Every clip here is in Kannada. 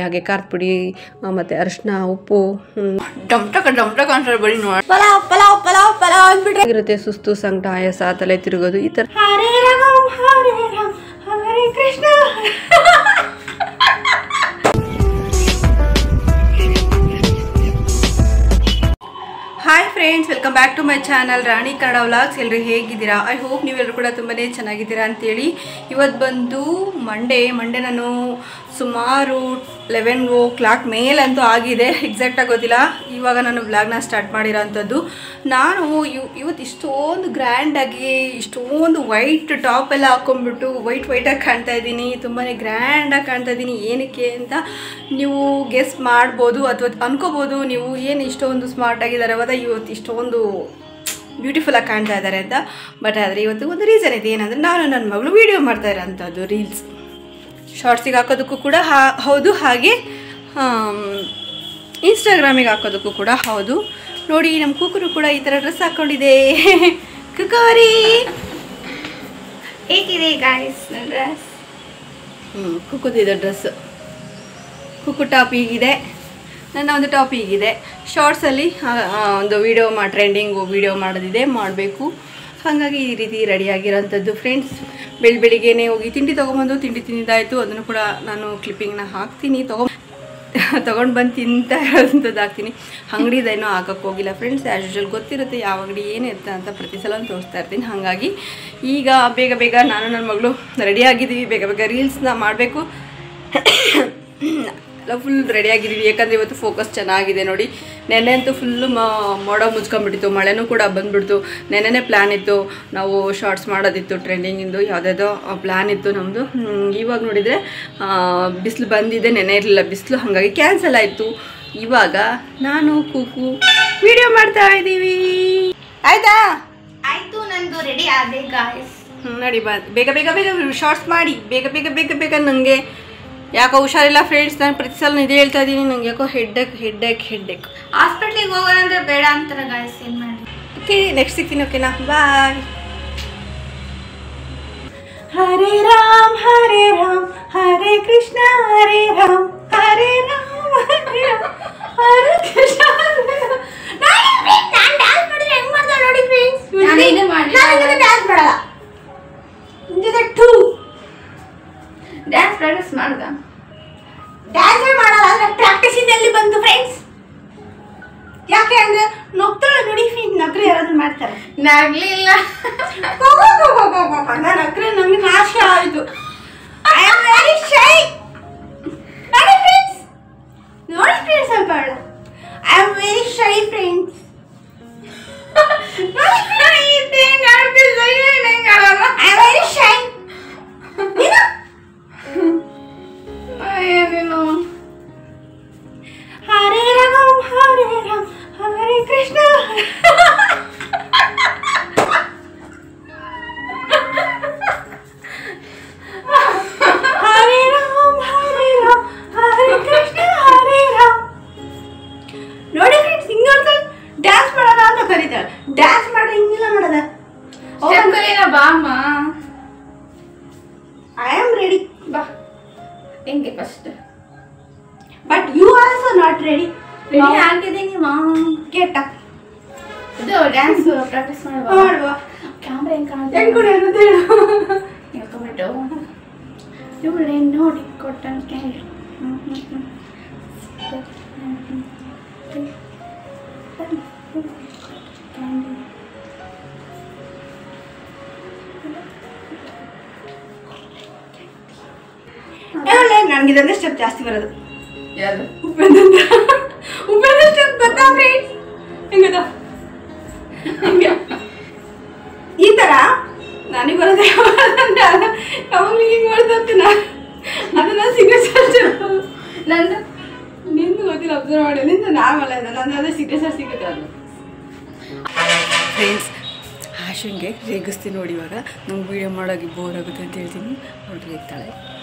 ಹಾಗೆ ಖಾರದ ಪುಡಿ ಮತ್ತೆ ಅರಿಶಿನ ಉಪ್ಪು ಡಮ್ಟಕ ಅನ್ಸರ್ ಬರೀ ನೋಡಿ ಇರುತ್ತೆ. ಸುಸ್ತು ಸಂಕಟ ಆಯಾಸ ತಲೆ ತಿರುಗೋದು ಈ ತರ. Hare Krishna. Hi friends, welcome back to my channel Rani Kannada vlogs. ಎಲ್ಲರೂ ಹೇಗಿದ್ದೀರಾ? ಐ ಹೋಪ್ ನೀವೆಲ್ಲರೂ ಕೂಡ ತುಂಬಾ ಚೆನ್ನಾಗಿದ್ದೀರಾ ಅಂತೇಳಿ. ಇವತ್ತು ಬಂದು ಮಂಡೇ ನಾನು ಸುಮಾರು 11 o'clock ಮೇಲಂತೂ ಆಗಿದೆ, ಎಕ್ಸಾಕ್ಟಾಗಿ ಗೊತ್ತಿಲ್ಲ. ಇವಾಗ ನಾನು ವ್ಲಾಗ್ನ ಸ್ಟಾರ್ಟ್ ಮಾಡಿರೋ ಅಂಥದ್ದು. ನಾನು ಇವತ್ತು ಇಷ್ಟೊಂದು ಗ್ರ್ಯಾಂಡಾಗಿ ಇಷ್ಟೊಂದು ವೈಟ್ ಟಾಪ್ ಎಲ್ಲ ಹಾಕ್ಕೊಂಡ್ಬಿಟ್ಟು ವೈಟಾಗಿ ಕಾಣ್ತಾ ಇದ್ದೀನಿ. ತುಂಬಾ ಗ್ರ್ಯಾಂಡಾಗಿ ಕಾಣ್ತಾ ಇದ್ದೀನಿ. ಏನಕ್ಕೆ ಅಂತ ನೀವು ಗೆಸ್ ಮಾಡ್ಬೋದು ಅಥವಾ ಅನ್ಕೋಬೋದು, ನೀವು ಏನು ಇಷ್ಟೊಂದು ಸ್ಮಾರ್ಟ್ ಆಗಿದ್ದಾರೆ ಅವತ್ತ ಇವತ್ತು ಇಷ್ಟೊಂದು ಬ್ಯೂಟಿಫುಲ್ಲಾಗಿ ಕಾಣ್ತಾ ಇದ್ದಾರೆ ಅಂತ. ಬಟ್ ಆದರೆ ಇವತ್ತು ಒಂದು ರೀಸನ್ ಇದೆ. ಏನಂದರೆ ನಾನು ನನ್ನ ಮಗಳು ವೀಡಿಯೋ ಮಾಡ್ತಾ ಇರೋಂಥದ್ದು, ರೀಲ್ಸ್ ಶಾರ್ಟ್ಸಿಗೆ ಹಾಕೋದಕ್ಕೂ ಕೂಡ ಹೌದು, ಹಾಗೆ ಇನ್ಸ್ಟಾಗ್ರಾಮಿಗೆ ಹಾಕೋದಕ್ಕೂ ಕೂಡ ಹೌದು. ನೋಡಿ, ನಮ್ಮ ಕುಕ್ಕರು ಕೂಡ ಈ ಥರ ಡ್ರೆಸ್ ಹಾಕ್ಕೊಂಡಿದೆ. ಕುಕ್ಕರಿ ಹೇಗಿದೆ ಗಾಯ್ಸ್ ನನ್ನ ಡ್ರೆಸ್? ಕುಕ್ಕುದಿದೆ ಡ್ರೆಸ್ಸು. ಕುಕ್ಕು ಟಾಪ್ ಹೀಗಿದೆ, ನನ್ನ ಒಂದು ಟಾಪ್ ಹೀಗಿದೆ. ಶಾರ್ಟ್ಸಲ್ಲಿ ಒಂದು ವೀಡಿಯೋ ಟ್ರೆಂಡಿಂಗು ವೀಡಿಯೋ ಮಾಡೋದಿದೆ, ಮಾಡಬೇಕು. ಹಾಗಾಗಿ ಈ ರೀತಿ ರೆಡಿಯಾಗಿರೋಂಥದ್ದು ಫ್ರೆಂಡ್ಸ್. ಬೆಳಿಗ್ಗೆನೇ ಹೋಗಿ ತಿಂಡಿ ತೊಗೊಂಬಂದು ತಿಂದಿದ್ದಾಯಿತು. ಅದನ್ನು ಕೂಡ ನಾನು ಕ್ಲಿಪ್ಪಿಂಗ್ನ ಹಾಕ್ತೀನಿ. ತೊಗೊಂಡು ಬಂದು ತಿಂತಾ ಇರೋಂಥದ್ದು ಹಾಕ್ತೀನಿ. ಅಂಗಡಿದೇನೋ ಹಾಕೋಕ್ಕೆ ಹೋಗಿಲ್ಲ ಫ್ರೆಂಡ್ಸ್. ಆ್ಯಸ್ ಯೂಶುವಲ್ ಗೊತ್ತಿರುತ್ತೆ ಯಾವ ಅಂಗಡಿ ಏನಿರುತ್ತೆ ಅಂತ ಪ್ರತಿ ಸಲ ತೋರಿಸ್ತಾ ಇರ್ತೀನಿ. ಹಾಗಾಗಿ ಈಗ ಬೇಗ ನಾನು ನನ್ನ ಮಗಳು ರೆಡಿಯಾಗಿದ್ದೀವಿ. ಬೇಗ ರೀಲ್ಸ್ನ ಮಾಡಬೇಕು. ಫುಲ್ ರೆಡಿಯಾಗಿದ್ದೀವಿ. ಯಾಕಂದರೆ ಇವತ್ತು ಫೋಕಸ್ ಚೆನ್ನಾಗಿದೆ. ನೋಡಿ, ನೆನ್ನೆ ಅಂತೂ ಫುಲ್ಲು ಮೋಡ ಮುಚ್ಕೊಂಡ್ಬಿಟ್ಟಿತ್ತು, ಮಳೆನೂ ಕೂಡ ಬಂದುಬಿಡ್ತು. ನೆನ್ನೆನೇ ಪ್ಲ್ಯಾನ್ ಇತ್ತು, ನಾವು ಶಾರ್ಟ್ಸ್ ಮಾಡೋದಿತ್ತು, ಟ್ರೆಂಡಿಂಗಿಂದು ಯಾವುದ್ಯಾವುದೋ ಪ್ಲ್ಯಾನ್ ಇತ್ತು ನಮ್ಮದು. ಇವಾಗ ನೋಡಿದರೆ ಬಿಸಿಲು ಬಂದಿದೆ, ನೆನ್ನೆ ಇರಲಿಲ್ಲ ಬಿಸಿಲು, ಹಾಗಾಗಿ ಕ್ಯಾನ್ಸಲ್ ಆಯಿತು. ಇವಾಗ ನಾನು ಕೂಕು ವಿಡಿಯೋ ಮಾಡ್ತಾ ಇದ್ದೀವಿ. ಆಯಿತಾ? ಆಯಿತು, ನಂದು ರೆಡಿ ಆದೆ ಗಾಯ್ಸ್. ನೋಡಿ, ಬೇಗ ಶಾರ್ಟ್ಸ್ ಮಾಡಿ, ಬೇಗ ನನಗೆ ಯಾಕೋ ಹುಷಾರಿಲ್ಲ ಫ್ರೆಂಡ್ಸ್. ನಾನು ಪ್ರತಿ ಸಲ ಇದೇ ಹೇಳ್ತಾ ಇದ್ದೀನಿ, ನಂಗೆ ಯಾಕೋ ಹೆಡ್ಡೇಕ್. ಹಾಸ್ಪಿಟ್ಲಿಗೆ ಹೋಗೋಣ ಅಂದರೆ ಬೇಡ ಅಂತಾರೆ ಗಾಯ್ಸ್, ಏನು ಮಾಡಿ. ಓಕೆ, ನೆಕ್ಸ್ಟ್ ಸಿಗ್ತೀನಿ. ಓಕೆನಾ? ಬಾಯ್. ಹರೇ ರಾಮ್ ಹರೇ ಕೃಷ್ಣ ಹರೇ ರಾಮ್ ಹರೇ ಕೃಷ್ಣ. ನಾನು ಡ್ಯಾನ್ಸ್ ಮಾಡಿದ್ರೆ ಹೆಂಗೆ ಮಾಡ್ತಾಳೆ ನೋಡಿ ಫ್ರೆಂಡ್ಸ್. ನಾನು ಇದು ಮಾಡಿ ಡ್ಯಾನ್ಸ್ ಮಾಡಲ್ಲ. ಡ್ಯಾನ್ಸ್ ಪ್ರಾಕ್ಟೀಸ್ ಮಾಡ್ದ? ಡ್ಯಾನ್ಸೇ ಮಾಡಲ್ಲ ಅಂದರೆ ಪ್ರಾಕ್ಟೀಸ್ ಇದೆಲ್ಲಿ ಬಂತು ಫ್ರೆಂಡ್ಸ್? ಯಾಕೆ ಅಂದರೆ ನಗ್ತಾಳೆ ನೋಡಿ ಫ್ರೆಂಡ್ಸ್. ನಕ್ರೆ ಯಾರಾದ್ರೂ ಮಾಡ್ತಾರೆ? ನಗ್ಲಿಲ್ಲ. ನಾನು ನಕ್ರೆ ನನಗೆ ನಾಶ ಆಯಿತು. I am very shy. ನೋಡಿ ಫ್ರೆಂಡ್ಸ್ ಸ್ವಲ್ಪ ಹೇಳ. I am very shy friends. I am very shy. Hare Ram Hare Krishna. Hare Ram Hare Krishna Hare Ram. ನೋಡಿ ಫ್ರೆಂಡ್ಸ್, ಹಿಂಗೆ ಡ್ಯಾನ್ಸ್ ಮಾಡೋಣ ಅಂತ ಕರೀತಾಳೆ. ಡ್ಯಾನ್ಸ್ ಮಾಡ್ರೆ ಹಿಂಗಿಲ್ಲ ಮಾಡೋದ. ಬಾ ಅಮ್ಮ. I am ready. ಬಾ ಹೆಂಗೆ first. But you also not ready. Ready ಆಗಿದ್ದೀನಿ ಮಾ. ಕೆಟ್ಟ ಇದು ಡ್ಯಾನ್ಸ್ ಪ್ರಾಕ್ಟೀಸ್ ಮಾಡುವ. ಕ್ಯಾಮ್ರಾ ಹೆಂಗೆ ಕಾಣುತ್ತೆ? ಹೇಳ್ಕೊಂಬಿಟ್ಟು ಇವಳೆ ನೋಡಿ ಕೊಟ್ಟಂಗೆ. ನನಗಿದಂದ್ರೆ ಸ್ಟೆಪ್ ಜಾಸ್ತಿ ಬರೋದು. ಯಾರು? ಉಪೇಂದ್ರ ಸ್ಟೆಪ್ ಗೊತ್ತಾ ಫ್ರೆಂಡ್ಸ್? ಹೆಂಗದ ಈ ಥರ ನನಗೆ ಬರೋದೇ ಯಾವಾಗಲೂ ಹಿಂಗೆ ಮಾಡ್ತಂತೆ. ಅದನ್ನ ಸಿಗ್ನೇಚರ್ ಸ್ಟೆಪ್ ನಂದು ನಿಂದು ಗೊತ್ತಿಲ್ಲ, ಅಬ್ಸರ್ವ್ ಮಾಡಿ. ನಿಂದು ನಾರ್ಮಲ್ ಇದೆ, ನಂದು ಅದೇ ಸಿಗ್ನೇಚರ್ ಸಿಗುತ್ತೆ. ಅದು ಫ್ರೆಂಡ್ಸ್ ಆಶಂಗೆ ರೇಗಿಸ್ತೀನಿ ನೋಡಿ. ಇವಾಗ ನಂಗೆ ವೀಡಿಯೋ ಮಾಡೋಕ್ಕೆ ಬೋರ್ ಆಗುತ್ತೆ ಅಂತ ಹೇಳ್ತೀನಿ. ನೋಡಿ ರೇಗ್ತಾಳೆ,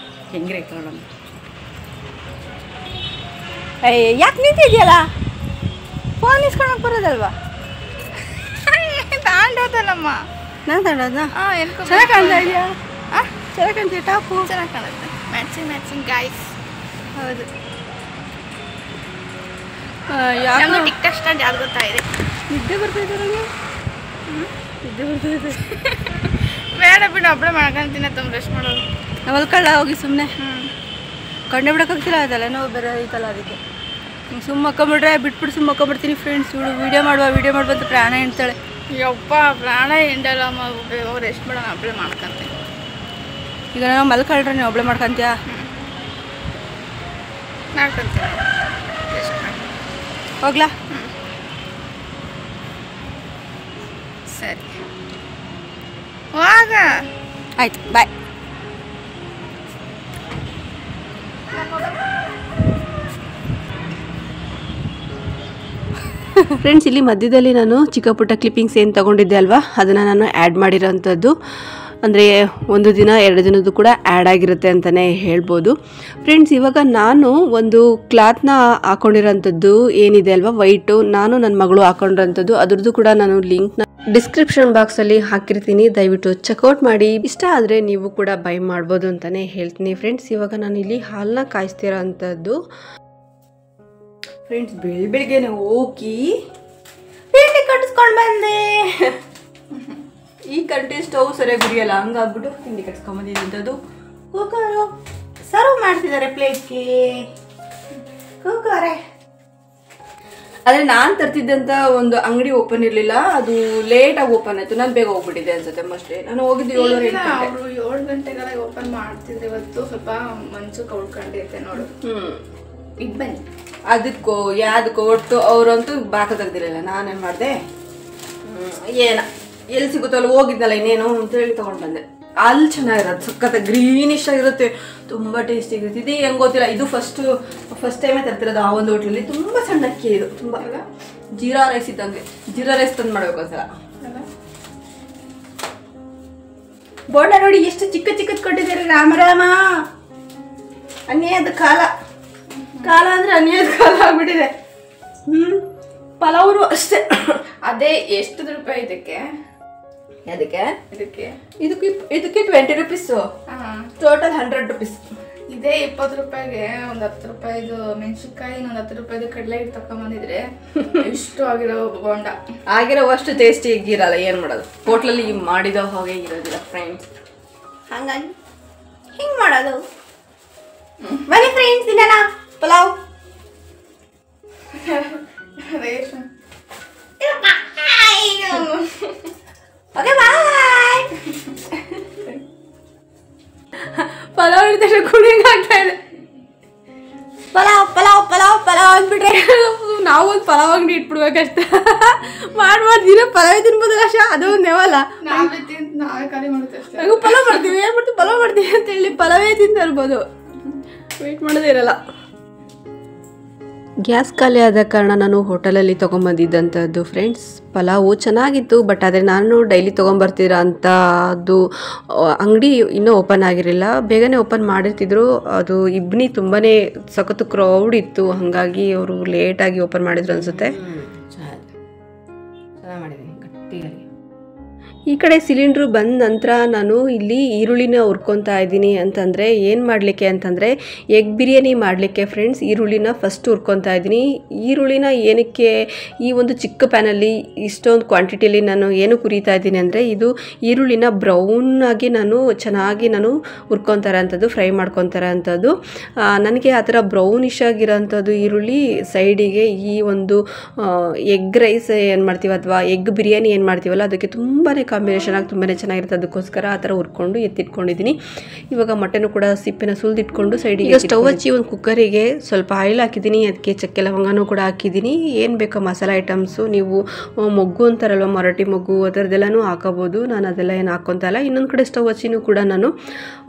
ಹೆಂಗೆ ರೇಗ್ತಾಳೆ ನಮ್ಮ. ಯಾಕೆ ನಿಂತಿದೆಯಲ್ಲ? ಫೋನ್ ಇಸ್ಕೊಳಕ್ಕೆ ಬರೋದಲ್ವಾ? ತಾಂಡೋದಲ್ಲಮ್ಮ. ನಾನು ತಡೋದ? ಹಾಂ, ಚೆನ್ನಾಗಿ ಕಾಣ್ತಾ ಇದೆಯಾ? ಚೆನ್ನಾಗಿ ಕಾಣ್ತೀವಿ ಟಾಪು. ಚೆನ್ನಾಗಿ ಕಾಣುತ್ತೆ. Matching guys. ಹೌದು. ಯಾಕೋ ಟಿಕ್ ಟಾಕ್ ಸ್ಟಾರ್ಟ್ ಯಾರು ಗೊತ್ತಾ ಇದೆ. ನಿದ್ದೆ ಬರ್ತಾಯಿದೆ ನನಗೆ. ನಿದ್ದೆ ಬರ್ತಾಯಿದೆ. ಬೇಡ ಬಿಡು, ಒಬ್ಬಳೆ ಮಾಡ್ಕೊಂತೀನಿ. ತುಂಬ ಬ್ರಷ್ ಮಾಡೋದು. ಹೊಲ್ಕೊಳ್ಳ ಹೋಗಿ ಸುಮ್ಮನೆ. ಕಣ್ಣೆ ಬಿಡೋಕ್ಕಾಗ್ತಿಲ್ಲ, ಅದೆಲ್ಲ ನೋವು ಬೇರೆ ಐತಲ್ಲ ಅದಕ್ಕೆ. ಹಿಂಗೆ ಸುಮ್ಮ ಮಕ್ಕೊಂಬಿಟ್ರೆ ಬಿಟ್ಬಿಟ್ಟು ಸುಮ್ಮ ಮಕ್ಕೊಂಬಿಡ್ತೀನಿ ಫ್ರೆಂಡ್ಸ್. ಇವಳು ವೀಡಿಯೋ ಮಾಡುವ ಅಂತ ಪ್ರಾಣ ಹೇಳ್ತಾಳೆ. ಯಪ್ಪ ಪ್ರಾಣ ಹಿಂಡಲ್ಲ, ಅವ್ರು ಎಷ್ಟು ಬಿಡೋಣ ಒಬ್ಬಳೆ ಮಾಡ್ಕೊಂತೀನಿ. ಈಗ ನಾವು ಮಲ್ಕೊಳ್ರೆ ನೀವು ಒಬ್ಬಳೆ ಮಾಡ್ಕೊಂತೀಯಾ? ಮಾಡ್ಕೊಂತೀನಿ. ಹೋಗ್ಲಾ? ಸರಿ ಹೋಗ. ಆಯ್ತು, ಬಾಯ್. ಫ್ರೆಂಡ್ಸ್, ಇಲ್ಲಿ ಮಧ್ಯದಲ್ಲಿ ನಾನು ಚಿಕ್ಕ ಪುಟ್ಟ ಕ್ಲಿಪ್ಪಿಂಗ್ಸ್ ಏನು ತೊಗೊಂಡಿದ್ದೆ ಅಲ್ವಾ, ಅದನ್ನು ನಾನು ಆ್ಯಡ್ ಮಾಡಿರೋಂಥದ್ದು. ಅಂದರೆ 1 ದಿನ 2 ದಿನದ್ದು ಕೂಡ ಆ್ಯಡ್ ಆಗಿರುತ್ತೆ ಅಂತಲೇ ಹೇಳ್ಬೋದು. ಫ್ರೆಂಡ್ಸ್, ಇವಾಗ ನಾನು ಒಂದು ಕ್ಲಾತ್ನ ಹಾಕ್ಕೊಂಡಿರೋಂಥದ್ದು ಏನಿದೆ ಅಲ್ವಾ ವೈಟು, ನಾನು ನನ್ನ ಮಗಳು ಹಾಕೊಂಡಿರೋಂಥದ್ದು, ಅದ್ರದ್ದು ಕೂಡ ನಾನು ಲಿಂಕ್ನ ಡಿಸ್ಕ್ರಿಪ್ಷನ್ ಬಾಕ್ಸಲ್ಲಿ ಹಾಕಿರ್ತೀನಿ. ದಯವಿಟ್ಟು ಚೆಕ್ಔಟ್ ಮಾಡಿ. ಇಷ್ಟ ಆದರೆ ನೀವು ಕೂಡ ಬೈ ಮಾಡ್ಬೋದು ಅಂತಲೇ ಹೇಳ್ತೀನಿ. ಫ್ರೆಂಡ್ಸ್, ಇವಾಗ ನಾನು ಇಲ್ಲಿ ಹಾಲನ್ನ ಕಾಯಿಸ್ತಿರೋ ಅಂಥದ್ದು. ಫ್ರೆಂಡ್ಸ್, ಬೆಳಿಗ್ಗೆನೆ ಹೋಗಿ ತಿಂಡಿ ಕಟ್ಟಿಸ್ಕೊಂಡು ಬಂದೆ. ಈ ಕಂಟಿ ಸ್ಟವ್ ಸರಿಯಾಗಿ ಉರಿಯಲ್ಲ, ಹಂಗಾಗ್ಬಿಟ್ಟು ತಿಂಡಿ ಕಟ್ಸ್ಕೊಂಬಂದಿದ್ದು. ಕುಕ್ಕರು ಸರ್ವ್ ಮಾಡ್ತಿದ್ದಾರೆ ಪ್ಲೇಟ್ಗೆ. ಕುಕ್ಕರೆ ಆದರೆ ನಾನು ತರ್ತಿದ್ದಂಥ ಒಂದು ಅಂಗಡಿ ಓಪನ್ ಇರಲಿಲ್ಲ, ಅದು ಲೇಟಾಗಿ ಓಪನ್ ಆಯಿತು. ನಾನು ಬೇಗ ಹೋಗ್ಬಿಟ್ಟಿದ್ದೆ ಅನ್ಸುತ್ತೆ ಮೋಸ್ಟ್ಲಿ. ನಾನು ಹೋಗಿದ್ದು 7:30 ಅವರು 7 ಗಂಟೆಗೆಲ್ಲ ಓಪನ್ ಮಾಡ್ತಿದ್ರು. ಇವತ್ತು ಸ್ವಲ್ಪ ಮಂಚು ಕೌಳ್ಕೊಂಡಿದ್ದೆ ನೋಡು. ಈಗ ಬನ್ನಿ. ಅದಕ್ಕೋ ಯಾವುದಕ್ಕೋ ಒಟ್ಟು ಅವರಂತೂ ಬಾಕ ತೆಗ್ದಿರಲಿಲ್ಲ. ನಾನೇನು ಮಾಡಿದೆ, ಏನ ಎಲ್ಲಿ ಸಿಗುತ್ತೋ ಅಲ್ಲಿ ಹೋಗಿದ್ದಲ್ಲ ಇನ್ನೇನು ಅಂತೇಳಿ ತೊಗೊಂಡು ಬಂದೆ. ಅಲ್ಲಿ ಚೆನ್ನಾಗಿರೋದು, ಸಖತ್ತ ಗ್ರೀನಿಶ್ ಆಗಿರುತ್ತೆ, ತುಂಬ ಟೇಸ್ಟಿಯಾಗಿರುತ್ತೆ. ಇದು ಹೆಂಗೆ ಗೊತ್ತಿಲ್ಲ, ಇದು ಫಸ್ಟ್ ಟೈಮೇ ತರ್ತಿರೋದು ಆ ಒಂದು ಹೋಟ್ಲಲ್ಲಿ. ತುಂಬ ಸಣ್ಣ ಅಕ್ಕಿ ಇದು, ತುಂಬ ಜೀರಾ ರೈಸ್ ಇದ್ದಂಗೆ. ಜೀರಾ ರೈಸ್ ತಂದು ಮಾಡಬೇಕು ಒಂದ್ಸಲ. ಬೋಂಡ ನೋಡಿ ಎಷ್ಟು ಚಿಕ್ಕ ಚಿಕ್ಕದ್ ಕೊಟ್ಟಿದ್ದಾರೆ. ರಾಮ ಅನ್ಯಾಯದ ಕಾಲ ಅಂದರೆ ಅನ್ಯಾಯದ ಕಾಲ ಆಗ್ಬಿಟ್ಟಿದೆ. ಪಲಾವ್ರು ಅಷ್ಟೇ. ಅದೇ ಎಷ್ಟು ರೂಪಾಯಿ ಇದಕ್ಕೆ? ಅದಕ್ಕೆ ಇದಕ್ಕೆ 20 ರೂಪೀಸು, ಟೋಟಲ್ 100 ರೂಪೀಸ್. ಇದೇ 20 ರೂಪಾಯಿಗೆ ಒಂದು 10 ರೂಪಾಯಿದು ಮೆಣಸಿನ್ಕಾಯಿ, ಇನ್ನೊಂದು 10 ರೂಪಾಯಿದು ಕಡಲೆ ಹಿಟ್ಟು ತಕೊಂಬಂದಿದ್ರೆ ಇಷ್ಟು ಆಗಿರೋ ಬೋಂಡ ಆಗಿರೋವಷ್ಟು ಟೇಸ್ಟಿ ಇರಲ್ಲ. ಏನು ಮಾಡೋದು, ಹೋಟ್ಲಲ್ಲಿ ಮಾಡಿದ ಹಾಗೆ ಇರೋದಿಲ್ಲ ಫ್ರೆಂಡ್ಸ್. ಹಾಗಾಗಿ ಹಿಂಗೆ ಮಾಡೋದು. ಬನ್ನಿ ಫ್ರೆಂಡ್ಸ್, ತಿನ್ನೋಣ ಪಲಾವ್. Okay bye. ಪಲಾವ್ ಹಿಡಿದ ಕುಡಿಯಂಗೆ ಆಗ್ತಾ ಇದೆ. ಪಲಾವ್ ಅಂದ್ಬಿಟ್ರೆ ನಾವು ಒಂದು ಪಲಾವ್ ಅಂಗಡಿ ಇಟ್ಬಿಡ್ಬೇಕಷ್ಟೆ. ಮಾಡ್ಬೋದು, ದಿನ ಪಲಾವೇ ತಿನ್ಬೋದಲ್ಲ ಅಷ್ಟ, ಅದು ಒಂದು ನೆವಲ್ಲ. ನಾವೇ ಖಾಲಿ ಮಾಡುತ್ತೆ ಅಷ್ಟೇ. ಪಲಾವ್ ಮಾಡ್ತೀವಿ, ಏನು ಮಾಡ್ತೀವಿ, ಪಲಾವ್ ಮಾಡ್ತೀವಿ ಅಂತೇಳಿ ಪಲಾವೇ ತಿಂತ ಇರ್ಬೋದು, ವೆಯ್ಟ್ ಮಾಡೋದೇ ಇರಲ್ಲ. ಗ್ಯಾಸ್ ಖಾಲಿ ಆದ ಕಾರಣ ನಾನು ಹೋಟೆಲಲ್ಲಿ ತೊಗೊಂಬಂದಿದ್ದಂಥದ್ದು ಫ್ರೆಂಡ್ಸ್. ಪಲಾವು ಚೆನ್ನಾಗಿತ್ತು, ಬಟ್ ಆದರೆ ನಾನು ಡೈಲಿ ತೊಗೊಂಬರ್ತಿರೋ ಅಂಥದ್ದು ಅಂಗಡಿ ಇನ್ನೂ ಓಪನ್ ಆಗಿರಲಿಲ್ಲ. ಬೇಗನೆ ಓಪನ್ ಮಾಡಿರ್ತಿದ್ರು. ಅದು ಇಬ್ನಿ ತುಂಬಾ ಸಖತ್ತು ಕ್ರೌಡ್ ಇತ್ತು, ಹಾಗಾಗಿ ಅವರು ಲೇಟಾಗಿ ಓಪನ್ ಮಾಡಿದ್ರು ಅನಿಸುತ್ತೆ. ಚೆನ್ನಾಗಿ ಮಾಡಿದ್ದೀನಿ ಗಟ್ಟಿಯಾಗಿ. ಈ ಕಡೆ ಸಿಲಿಂಡ್ರು ಬಂದ ನಂತರ ನಾನು ಇಲ್ಲಿ ಈರುಳ್ಳಿನ ಹುರ್ಕೊತಾ ಇದ್ದೀನಿ. ಅಂತಂದರೆ ಏನು ಮಾಡಲಿಕ್ಕೆ ಅಂತಂದರೆ ಎಗ್ ಬಿರಿಯಾನಿ ಮಾಡಲಿಕ್ಕೆ ಫ್ರೆಂಡ್ಸ್ ಈರುಳ್ಳಿನ ಫಸ್ಟ್ ಹುರ್ಕೊತಾ ಇದ್ದೀನಿ. ಈರುಳ್ಳಿನ ಏನಕ್ಕೆ ಈ ಒಂದು ಚಿಕ್ಕ ಪ್ಯಾನಲ್ಲಿ ಇಷ್ಟೊಂದು ಕ್ವಾಂಟಿಟಿಯಲ್ಲಿ ನಾನು ಏನು ಹುರಿತಾ ಇದ್ದೀನಿ ಅಂದರೆ, ಇದು ಈರುಳ್ಳಿನ ಬ್ರೌನಾಗಿ ಚೆನ್ನಾಗಿ ಹುರ್ಕೊತಾರೆ ಅಂಥದ್ದು, ಫ್ರೈ ಮಾಡ್ಕೊತಾರೆ ಅಂಥದ್ದು. ನನಗೆ ಆ ಥರ ಬ್ರೌನಿಶ್ ಆಗಿರೋಂಥದ್ದು ಈರುಳ್ಳಿ ಸೈಡಿಗೆ ಈ ಒಂದು ಎಗ್ ರೈಸ್ ಏನು ಮಾಡ್ತೀವಿ ಅಥವಾ ಎಗ್ ಬಿರಿಯಾನಿ ಏನು ಮಾಡ್ತೀವಲ್ಲ ಅದಕ್ಕೆ ತುಂಬಾ ಕಾಂಬಿನೇಷನ್ ಆಗಿ ತುಂಬಾ ಚೆನ್ನಾಗಿರುತ್ತೆ. ಅದಕ್ಕೋಸ್ಕರ ಆ ಥರ ಹುರ್ಕೊಂಡು ಎತ್ತಿಟ್ಕೊಂಡಿದ್ದೀನಿ. ಇವಾಗ ಮೊಟ್ಟೆನೂ ಕೂಡ ಸಿಪ್ಪೆನ ಸುಲಿದಿಟ್ಕೊಂಡು ಸೈಡಿಗೆ ಸ್ಟವ್ ಹಚ್ಚಿ ಒಂದು ಕುಕ್ಕರಿಗೆ ಸ್ವಲ್ಪ ಆಯಿಲ್ ಹಾಕಿದ್ದೀನಿ. ಅದಕ್ಕೆ ಚಕ್ಕೆ ಲವಂಗನೂ ಕೂಡ ಹಾಕಿದ್ದೀನಿ. ಏನು ಬೇಕೋ ಮಸಾಲೆ ಐಟಮ್ಸು ನೀವು ಮೊಗ್ಗು ಅಂತಾರಲ್ವ, ಮರಾಠಿ ಮೊಗ್ಗು ಆ ಥರದ್ದೆಲ್ಲನೂ ಹಾಕೋಬೋದು. ನಾನು ಅದೆಲ್ಲ ಏನು ಹಾಕ್ಕೊತಾ ಇಲ್ಲ. ಇನ್ನೊಂದು ಕಡೆ ಸ್ಟವ್ ಹಚ್ಚಿನೂ ಕೂಡ ನಾನು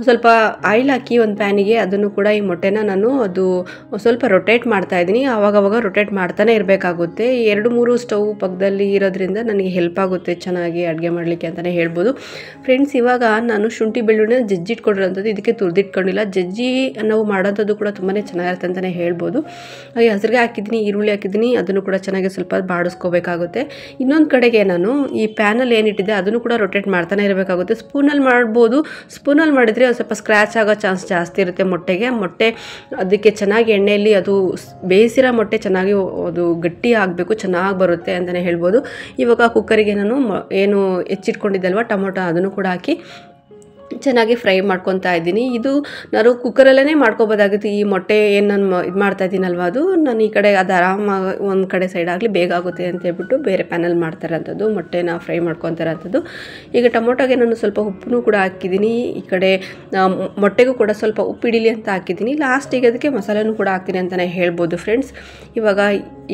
ಸ್ವಲ್ಪ ಆಯಿಲ್ ಹಾಕಿ ಒಂದು ಪ್ಯಾನಿಗೆ ಅದನ್ನು ಕೂಡ ಈ ಮೊಟ್ಟೆನ ನಾನು ಅದು ಸ್ವಲ್ಪ ರೊಟೇಟ್ ಮಾಡ್ತಾಯಿದ್ದೀನಿ. ಆವಾಗವಾಗ ರೊಟೇಟ್ ಮಾಡ್ತಾನೆ ಇರಬೇಕಾಗುತ್ತೆ. 2-3 ಸ್ಟವ್ ಪಕ್ಕದಲ್ಲಿ ಇರೋದ್ರಿಂದ ನನಗೆ ಹೆಲ್ಪ್ ಆಗುತ್ತೆ ಚೆನ್ನಾಗಿ ಅಡುಗೆ ಮಾಡಲಿಕ್ಕೆ. ಮಾಡೋದಕ್ಕೆ ಅಂತಲೇ ಹೇಳ್ಬೋದು ಫ್ರೆಂಡ್ಸ್. ಇವಾಗ ನಾನು ಶುಂಠಿ ಬೆಳ್ಳುಳ್ಳಿನ ಜಜ್ಜಿಟ್ಕೊಂಡಿರೋಂಥದ್ದು, ಇದಕ್ಕೆ ತುರಿದಿಟ್ಕೊಂಡಿಲ್ಲ. ಜಜ್ಜಿ ನಾವು ಮಾಡೋಂಥದ್ದು ಕೂಡ ತುಂಬಾ ಚೆನ್ನಾಗಿರುತ್ತೆ ಅಂತಲೇ ಹೇಳ್ಬೋದು. ಹಾಗೆ ಹಸಿರಿಗೆ ಹಾಕಿದ್ದೀನಿ, ಈರುಳ್ಳಿ ಹಾಕಿದ್ದೀನಿ, ಅದನ್ನು ಕೂಡ ಚೆನ್ನಾಗಿ ಸ್ವಲ್ಪ ಬಾಡಿಸ್ಕೋಬೇಕಾಗುತ್ತೆ. ಇನ್ನೊಂದು ಕಡೆಗೆ ನಾನು ಈ ಪ್ಯಾನಲ್ಲಿ ಏನಿಟ್ಟಿದ್ದೆ ಅದನ್ನು ಕೂಡ ರೊಟೇಟ್ ಮಾಡ್ತಾನೆ ಇರಬೇಕಾಗುತ್ತೆ. ಸ್ಪೂನಲ್ಲಿ ಮಾಡ್ಬೋದು, ಸ್ಪೂನಲ್ಲಿ ಮಾಡಿದರೆ ಸ್ವಲ್ಪ ಸ್ಕ್ರ್ಯಾಚ್ ಆಗೋ ಚಾನ್ಸ್ ಜಾಸ್ತಿ ಇರುತ್ತೆ ಮೊಟ್ಟೆ ಅದಕ್ಕೆ ಚೆನ್ನಾಗಿ ಎಣ್ಣೆಯಲ್ಲಿ ಅದು ಬೇಯಿಸಿರೋ ಮೊಟ್ಟೆ ಚೆನ್ನಾಗಿ ಅದು ಗಟ್ಟಿ ಆಗಬೇಕು, ಚೆನ್ನಾಗಿ ಬರುತ್ತೆ ಅಂತಲೇ ಹೇಳ್ಬೋದು. ಇವಾಗ ಕುಕ್ಕರಿಗೆ ನಾನು ಏನು ಹೆಚ್ಚಿಟ್ಕೊಂಡಿದ್ದಲ್ವ ಟೊಮೊಟೊ ಅದನ್ನು ಕೂಡ ಹಾಕಿ ಚೆನ್ನಾಗಿ ಫ್ರೈ ಮಾಡ್ಕೊತಾ ಇದ್ದೀನಿ. ಇದು ನಾನು ಕುಕ್ಕರಲ್ಲೇ ಮಾಡ್ಕೊಬೋದಾಗಿತ್ತು. ಈ ಮೊಟ್ಟೆ ಏನು ನಾನು ಇದು ಮಾಡ್ತಾ ಇದ್ದೀನಲ್ವ ಅದು ನಾನು ಈ ಕಡೆ ಅದು ಆರಾಮಾಗಿ ಒಂದು ಕಡೆ ಸೈಡ್ ಆಗಲಿ ಬೇಗ ಆಗುತ್ತೆ ಅಂತ ಹೇಳ್ಬಿಟ್ಟು ಬೇರೆ ಪ್ಯಾನಲ್ಲಿ ಮಾಡ್ತಾರಂಥದ್ದು, ಮೊಟ್ಟೆನ ಫ್ರೈ ಮಾಡ್ಕೊತಾರಂಥದ್ದು. ಈಗ ಟೊಮೊಟೊಗೆ ನಾನು ಸ್ವಲ್ಪ ಉಪ್ಪನ್ನು ಕೂಡ ಹಾಕಿದ್ದೀನಿ, ಈ ಕಡೆ ಮೊಟ್ಟೆಗೂ ಕೂಡ ಸ್ವಲ್ಪ ಉಪ್ಪು ಹಿಡೀಲಿ ಅಂತ ಹಾಕಿದ್ದೀನಿ. ಲಾಸ್ಟಿಗೆ ಅದಕ್ಕೆ ಮಸಾಲೆನೂ ಕೂಡ ಹಾಕ್ತೀನಿ ಅಂತಲೇ ಹೇಳ್ಬೋದು ಫ್ರೆಂಡ್ಸ್. ಇವಾಗ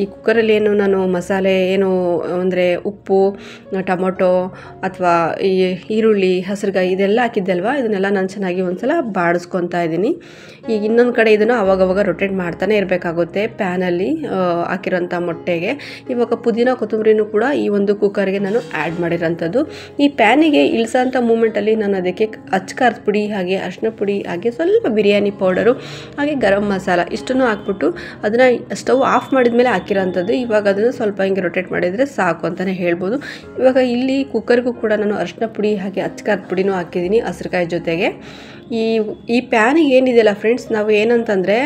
ಈ ಕುಕ್ಕರಲ್ಲಿ ಏನು ನಾನು ಮಸಾಲೆ ಏನು ಅಂದರೆ ಉಪ್ಪು, ಟೊಮೊಟೊ ಅಥವಾ ಈ ಈರುಳ್ಳಿ, ಹಸಿರುಗಾಯಿ ಇದೆಲ್ಲ ಹಾಕಿದ್ದಲ್ವ, ಇದನ್ನೆಲ್ಲ ನಾನು ಚೆನ್ನಾಗಿ ಒಂದ್ಸಲ ಬಾಡಿಸ್ಕೊತಾ ಇದ್ದೀನಿ. ಈಗ ಇನ್ನೊಂದು ಕಡೆ ಇದನ್ನು ಅವಾಗವಾಗ ರೊಟೇಟ್ ಮಾಡ್ತಾನೆ ಇರಬೇಕಾಗುತ್ತೆ ಪ್ಯಾನಲ್ಲಿ ಹಾಕಿರೋಂಥ ಮೊಟ್ಟೆಗೆ. ಇವಾಗ ಪುದೀನ ಕೊತ್ತಂಬರಿನೂ ಕೂಡ ಈ ಒಂದು ಕುಕ್ಕರ್ಗೆ ನಾನು ಆ್ಯಡ್ ಮಾಡಿರೋಂಥದ್ದು. ಈ ಪ್ಯಾನಿಗೆ ಇಳಿಸೋಂಥ ಮೂಮೆಂಟಲ್ಲಿ ನಾನು ಅದಕ್ಕೆ ಅಚ್ಕಾರದ ಪುಡಿ, ಹಾಗೆ ಅರಿಶಿನ ಪುಡಿ, ಹಾಗೆ ಸ್ವಲ್ಪ ಬಿರಿಯಾನಿ ಪೌಡರು, ಹಾಗೆ ಗರಂ ಮಸಾಲ ಇಷ್ಟನ್ನು ಹಾಕ್ಬಿಟ್ಟು ಅದನ್ನು ಸ್ಟವ್ ಆಫ್ ಮಾಡಿದ್ಮೇಲೆ ಹಾಕಿರೋಂಥದ್ದು. ಇವಾಗ ಅದನ್ನು ಸ್ವಲ್ಪ ಹಿಂಗೆ ರೊಟೇಟ್ ಮಾಡಿದರೆ ಸಾಕು ಅಂತಲೇ ಹೇಳ್ಬೋದು. ಇವಾಗ ಇಲ್ಲಿ ಕುಕ್ಕರ್ಗೂ ಕೂಡ ನಾನು ಅರಿಶಿನ ಪುಡಿ ಹಾಗೆ ಅಚ್ಕಾರದ ಪುಡಿನೂ ಹಾಕಿದ್ದೀನಿ ಹಸಿರುಕಾಯಿ ಜೊತೆಗೆ. ಈ ಪ್ಯಾನಿಗೆ ಏನಿದೆಯಲ್ಲ ಫ್ರೆಂಡ್ಸ್, ನಾವು ಏನಂತಂದರೆ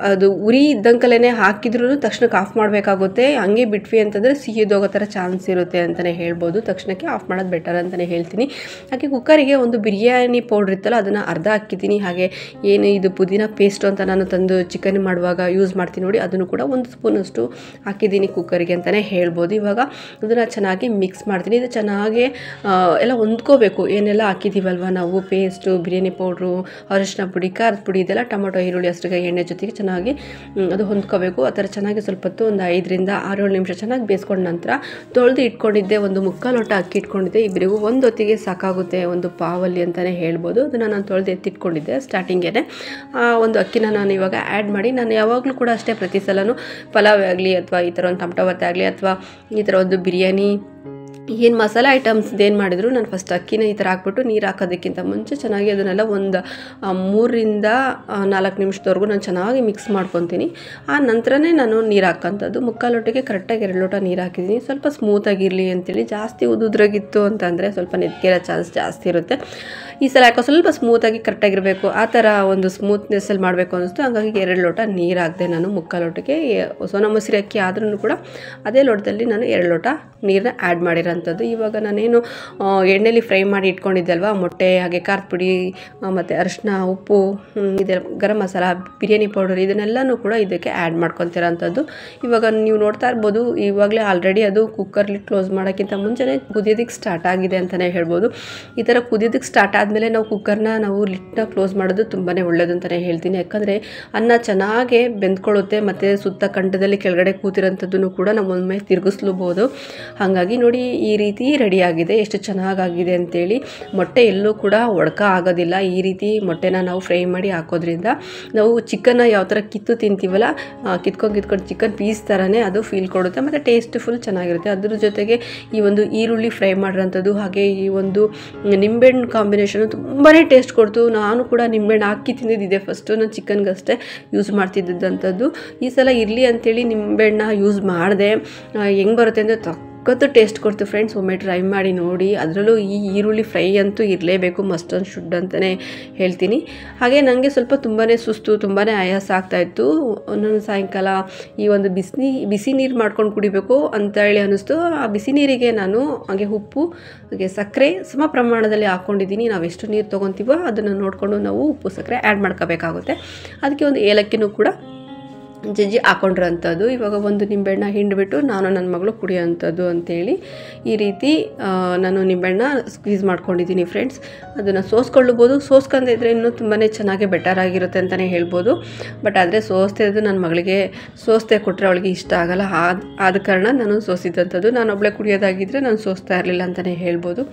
ಅದು ಉರಿ ಇದ್ದಂಕಲೇ ಹಾಕಿದ್ರೂ ತಕ್ಷಣಕ್ಕೆ ಆಫ್ ಮಾಡಬೇಕಾಗುತ್ತೆ. ಹಂಗೆ ಬಿಟ್ವಿ ಅಂತಂದರೆ ಸಿಹಿದೋಗೋ ಥರ ಚಾನ್ಸ್ ಇರುತ್ತೆ ಅಂತಲೇ ಹೇಳ್ಬೋದು. ತಕ್ಷಣಕ್ಕೆ ಆಫ್ ಮಾಡೋದು ಬೆಟರ್ ಅಂತಲೇ ಹೇಳ್ತೀನಿ. ಹಾಗೆ ಕುಕ್ಕರಿಗೆ ಒಂದು ಬಿರಿಯಾನಿ ಪೌಡ್ರ್ ಇತ್ತಲ್ಲ ಅದನ್ನು ಅರ್ಧ ಹಾಕಿದ್ದೀನಿ. ಹಾಗೆ ಏನು ಇದು ಪುದೀನ ಪೇಸ್ಟು ಅಂತ ನಾನು ತಂದು ಚಿಕನ್ ಮಾಡುವಾಗ ಯೂಸ್ ಮಾಡ್ತೀನಿ ನೋಡಿ, ಅದನ್ನು ಕೂಡ 1 ಸ್ಪೂನಷ್ಟು ಹಾಕಿದ್ದೀನಿ ಕುಕ್ಕರಿಗೆ ಅಂತಲೇ ಹೇಳ್ಬೋದು. ಇವಾಗ ಅದನ್ನು ಚೆನ್ನಾಗಿ ಮಿಕ್ಸ್ ಮಾಡ್ತೀನಿ. ಇದು ಚೆನ್ನಾಗಿ ಎಲ್ಲ ಹೊಂದ್ಕೋಬೇಕು, ಏನೆಲ್ಲ ಹಾಕಿದ್ದೀವಲ್ವ ನಾವು ಪೇಸ್ಟು, ಬಿರಿಯಾನಿ ಪೌಡ್ರು, ಅರಿಶಿನ ಪುಡಿ, ಖಾರದ ಪುಡಿ, ಇದೆಲ್ಲ ಟೊಮೊಟೊ, ಈರುಳ್ಳಿ, ಹಸಿರುಗಾಯಿ ಎಣ್ಣೆ ಜೊತೆಗೆ ಚೆನ್ನಾಗಿ ಅದು ಹೊಂದ್ಕೋಬೇಕು. ಆ ಥರ ಚೆನ್ನಾಗಿ ಸ್ವಲ್ಪ ಹೊತ್ತು ಒಂದು 5ರಿಂದ 6-7 ನಿಮಿಷ ಚೆನ್ನಾಗಿ ಬೇಯಿಸ್ಕೊಂಡ ನಂತರ ತೊಳೆದು ಇಟ್ಕೊಂಡಿದ್ದೆ ಒಂದು 3/4 ಲೋಟ ಅಕ್ಕಿ ಇಟ್ಕೊಂಡಿದ್ದೆ. ಇಬ್ಬರಿಗೂ ಒಂದು ಹೊತ್ತಿಗೆ ಸಾಕಾಗುತ್ತೆ, ಒಂದು ಪಾವಲ್ಲಿ ಅಂತಲೇ ಹೇಳ್ಬೋದು. ಅದನ್ನು ನಾನು ತೊಳೆದು ಎತ್ತಿಟ್ಕೊಂಡಿದ್ದೆ ಸ್ಟಾರ್ಟಿಂಗೇ. ಒಂದು ಅಕ್ಕಿನ ನಾನು ಇವಾಗ ಆ್ಯಡ್ ಮಾಡಿ, ನಾನು ಯಾವಾಗಲೂ ಕೂಡ ಅಷ್ಟೇ ಪ್ರತಿ ಸಲನೂ ಪಲಾವ್ ಆಗಲಿ ಅಥವಾ ಈ ಥರ ಒಂದು ಟೊಮಟೊ ಬಾತ್ ಆಗಲಿ ಅಥವಾ ಈ ಥರ ಒಂದು ಬಿರಿಯಾನಿ ಏನು ಮಸಾಲೆ ಐಟಮ್ಸ್ ಏನು ಮಾಡಿದ್ರು ನಾನು ಫಸ್ಟ್ ಅಕ್ಕಿನ ಈ ಥರ ಹಾಕ್ಬಿಟ್ಟು ನೀರು ಹಾಕೋದಕ್ಕಿಂತ ಮುಂಚೆ ಚೆನ್ನಾಗಿ ಅದನ್ನೆಲ್ಲ ಒಂದು 3ರಿಂದ 4 ನಿಮಿಷದವರೆಗೂ ನಾನು ಚೆನ್ನಾಗಿ ಮಿಕ್ಸ್ ಮಾಡ್ಕೊತೀನಿ. ಆ ನಂತರನೇ ನಾನು ನೀರು ಹಾಕೋಂಥದ್ದು. 3/4 ಲೋಟಕ್ಕೆ ಕರೆಕ್ಟಾಗಿ 2 ಲೋಟ ನೀರು ಹಾಕಿದ್ದೀನಿ. ಸ್ವಲ್ಪ ಸ್ಮೂತಾಗಿರಲಿ ಅಂತೇಳಿ. ಜಾಸ್ತಿ ಉದುದ್ರಾಗಿತ್ತು ಅಂತಂದರೆ ಸ್ವಲ್ಪ ನೆತ್ತಿರೋ ಚಾನ್ಸ್ ಜಾಸ್ತಿ ಇರುತ್ತೆ. ಈ ಸಲ ಯಾಕೋ ಸ್ವಲ್ಪ ಸ್ಮೂತಾಗಿ ಕರೆಕ್ಟಾಗಿರಬೇಕು, ಆ ಥರ ಒಂದು ಸ್ಮೂತ್ನೆಸ್ಸಲ್ಲಿ ಮಾಡಬೇಕು ಅನ್ನಿಸ್ತು. ಹಾಗಾಗಿ 2 ಲೋಟ ನೀರು ಹಾಕಿದೆ ನಾನು 3/4 ಲೋಟಕ್ಕೆ. ಸೋನಾ ಮಸೂರಿ ಅಕ್ಕಿ ಆದ್ರೂ ಕೂಡ ಅದೇ ಲೋಟದಲ್ಲಿ ನಾನು 2 ಲೋಟ ನೀರನ್ನ ಆ್ಯಡ್ ಮಾಡಿರೋಂಥದ್ದು. ಇವಾಗ ನಾನೇನು ಎಣ್ಣೆಲಿ ಫ್ರೈ ಮಾಡಿ ಇಟ್ಕೊಂಡಿದ್ದಲ್ವ ಮೊಟ್ಟೆ, ಹಾಗೆ ಖಾರದ ಪುಡಿ ಮತ್ತು ಅರಿಶಿನ, ಉಪ್ಪು, ಇದೆಲ್ಲ ಗರಂ ಮಸಾಲ, ಬಿರಿಯಾನಿ ಪೌಡರ್ ಇದನ್ನೆಲ್ಲನೂ ಕೂಡ ಇದಕ್ಕೆ ಆ್ಯಡ್ ಮಾಡ್ಕೊತಿರೋಂಥದ್ದು. ಇವಾಗ ನೀವು ನೋಡ್ತಾ ಇರ್ಬೋದು, ಇವಾಗಲೇ ಆಲ್ರೆಡಿ ಅದು ಕುಕ್ಕರ್ಲಿ ಕ್ಲೋಸ್ ಮಾಡೋಕ್ಕಿಂತ ಮುಂಚೆನೇ ಕುದಿಯೋದಕ್ಕೆ ಸ್ಟಾರ್ಟ್ ಆಗಿದೆ ಅಂತಲೇ ಹೇಳ್ಬೋದು. ಈ ಥರ ಕುದಿಯೋದಕ್ಕೆ ಸ್ಟಾರ್ಟ್ ಆದಮೇಲೆ ನಾವು ಕುಕ್ಕರ್ನ ನಾವು ಲಿಡ್ನ ಕ್ಲೋಸ್ ಮಾಡೋದು ತುಂಬಾ ಒಳ್ಳೆಯದು ಅಂತಲೇ ಹೇಳ್ತೀನಿ. ಯಾಕಂದರೆ ಅನ್ನ ಚೆನ್ನಾಗಿ ಬೆಂದ್ಕೊಳ್ಳುತ್ತೆ ಮತ್ತು ಸುತ್ತ ಕಂಠದಲ್ಲಿ ಕೆಳಗಡೆ ಕೂತಿರೋಂಥದ್ದನ್ನು ಕೂಡ ನಾವು ಒಮ್ಮೆ ತಿರುಗಿಸ್ಲೂಬೋದು. ಹಾಗಾಗಿ ನೋಡಿ ಈ ರೀತಿ ರೆಡಿಯಾಗಿದೆ, ಎಷ್ಟು ಚೆನ್ನಾಗಾಗಿದೆ ಅಂತೇಳಿ. ಮೊಟ್ಟೆ ಎಲ್ಲೂ ಕೂಡ ಒಡ್ಕ ಆಗೋದಿಲ್ಲ. ಈ ರೀತಿ ಮೊಟ್ಟೆನ ನಾವು ಫ್ರೈ ಮಾಡಿ ಹಾಕೋದ್ರಿಂದ ನಾವು ಚಿಕನ್ನ ಯಾವ ಥರ ಕಿತ್ತು ತಿಂತೀವಲ್ಲ, ಕಿತ್ಕೊಂಡು ಚಿಕನ್ ಪೀಸ್ ಥರನೇ ಅದು ಫೀಲ್ ಕೊಡುತ್ತೆ ಮತ್ತು ಟೇಸ್ಟ್ ಫುಲ್ ಚೆನ್ನಾಗಿರುತ್ತೆ. ಅದ್ರ ಜೊತೆಗೆ ಈ ಒಂದು ಈರುಳ್ಳಿ ಫ್ರೈ ಮಾಡಿರೋಂಥದ್ದು, ಹಾಗೆ ಈ ಒಂದು ನಿಂಬೆಹಣ್ಣು ಕಾಂಬಿನೇಷನು ತುಂಬಾ ಟೇಸ್ಟ್ ಕೊಡ್ತು. ನಾನು ಕೂಡ ನಿಂಬೆಹಣ್ಣು ಹಾಕಿ ತಿಂದಿದ್ದಿದೆ ಫಸ್ಟು, ನಾನು ಚಿಕನ್ಗಷ್ಟೇ ಯೂಸ್ ಮಾಡ್ತಿದ್ದಂಥದ್ದು. ಈ ಸಲ ಇರಲಿ ಅಂಥೇಳಿ ನಿಂಬೆಹಣ್ಣ ಯೂಸ್ ಮಾಡಿದೆ. ಹೆಂಗೆ ಬರುತ್ತೆ ಅಂದರೆ ಸಖತ್ತು ಟೇಸ್ಟ್ ಕೊಡ್ತು ಫ್ರೆಂಡ್ಸ್. ಒಮ್ಮೆ ಟ್ರೈ ಮಾಡಿ ನೋಡಿ. ಅದರಲ್ಲೂ ಈ ಈರುಳ್ಳಿ ಫ್ರೈ ಅಂತೂ ಇರಲೇಬೇಕು, ಮಸ್ಟ್ ಆ್ಯಂಡ್ ಶುಡ್ ಅಂತಲೇ ಹೇಳ್ತೀನಿ. ಹಾಗೆ ನನಗೆ ಸ್ವಲ್ಪ ತುಂಬಾ ಸುಸ್ತು, ತುಂಬಾ ಆಯಾಸ ಆಗ್ತಾಯಿತ್ತು. ನಾನು ಸಾಯಂಕಾಲ ಈ ಒಂದು ಬಿಸಿ ನೀರು ಮಾಡ್ಕೊಂಡು ಕುಡಿಬೇಕು ಅಂತ ಹೇಳಿ ಅನ್ನಿಸ್ತು. ಆ ಬಿಸಿ ನೀರಿಗೆ ನಾನು ಹಾಗೆ ಉಪ್ಪು, ಹಾಗೆ ಸಕ್ಕರೆ ಸಮ ಪ್ರಮಾಣದಲ್ಲಿ ಹಾಕ್ಕೊಂಡಿದ್ದೀನಿ. ನಾವು ಎಷ್ಟು ನೀರು ತೊಗೊತೀವೋ ಅದನ್ನು ನೋಡಿಕೊಂಡು ನಾವು ಉಪ್ಪು ಸಕ್ಕರೆ ಆ್ಯಡ್ ಮಾಡ್ಕೋಬೇಕಾಗುತ್ತೆ. ಅದಕ್ಕೆ ಒಂದು ಏಲಕ್ಕಿನೂ ಕೂಡ ಜಜ್ಜಿ ಹಾಕೊಂಡಿರೋಂಥದ್ದು. ಇವಾಗ ಒಂದು ನಿಂಬೆಹಣ್ಣ ಹಿಂಡ್ಬಿಟ್ಟು ನಾನು ನನ್ನ ಮಗಳು ಕುಡಿಯೋಂಥದ್ದು ಅಂಥೇಳಿ ಈ ರೀತಿ ನಾನು ನಿಂಬೆಹಣ್ಣ ಸ್ಕ್ವೀಸ್ ಮಾಡ್ಕೊಂಡಿದ್ದೀನಿ ಫ್ರೆಂಡ್ಸ್. ಅದನ್ನು ಸೋಸ್ಕೊಳ್ಳಬಹುದು, ಸೋಸ್ಕೊಂಡಿದ್ರೆ ಇನ್ನೂ ತುಂಬಾ ಚೆನ್ನಾಗಿ ಬೆಟರ್ ಆಗಿರುತ್ತೆ ಅಂತಲೇ ಹೇಳ್ಬೋದು. ಬಟ್ ಆದರೆ ಸೋಸ್ತೆ ಅದು ನನ್ನ ಮಗಳಿಗೆ ಸೋಸ್ತೆ ಕೊಟ್ಟರೆ ಅವಳಿಗೆ ಇಷ್ಟ ಆಗಲ್ಲ. ಆದ ಕಾರಣ ನಾನು ಸೋಸಿದ್ದಂಥದ್ದು. ನಾನೊಬ್ಬಳೇ ಕುಡಿಯೋದಾಗಿದ್ದರೆ ನಾನು ಸೋಸ್ತಾ ಇರಲಿಲ್ಲ ಅಂತಲೇ ಹೇಳ್ಬೋದು.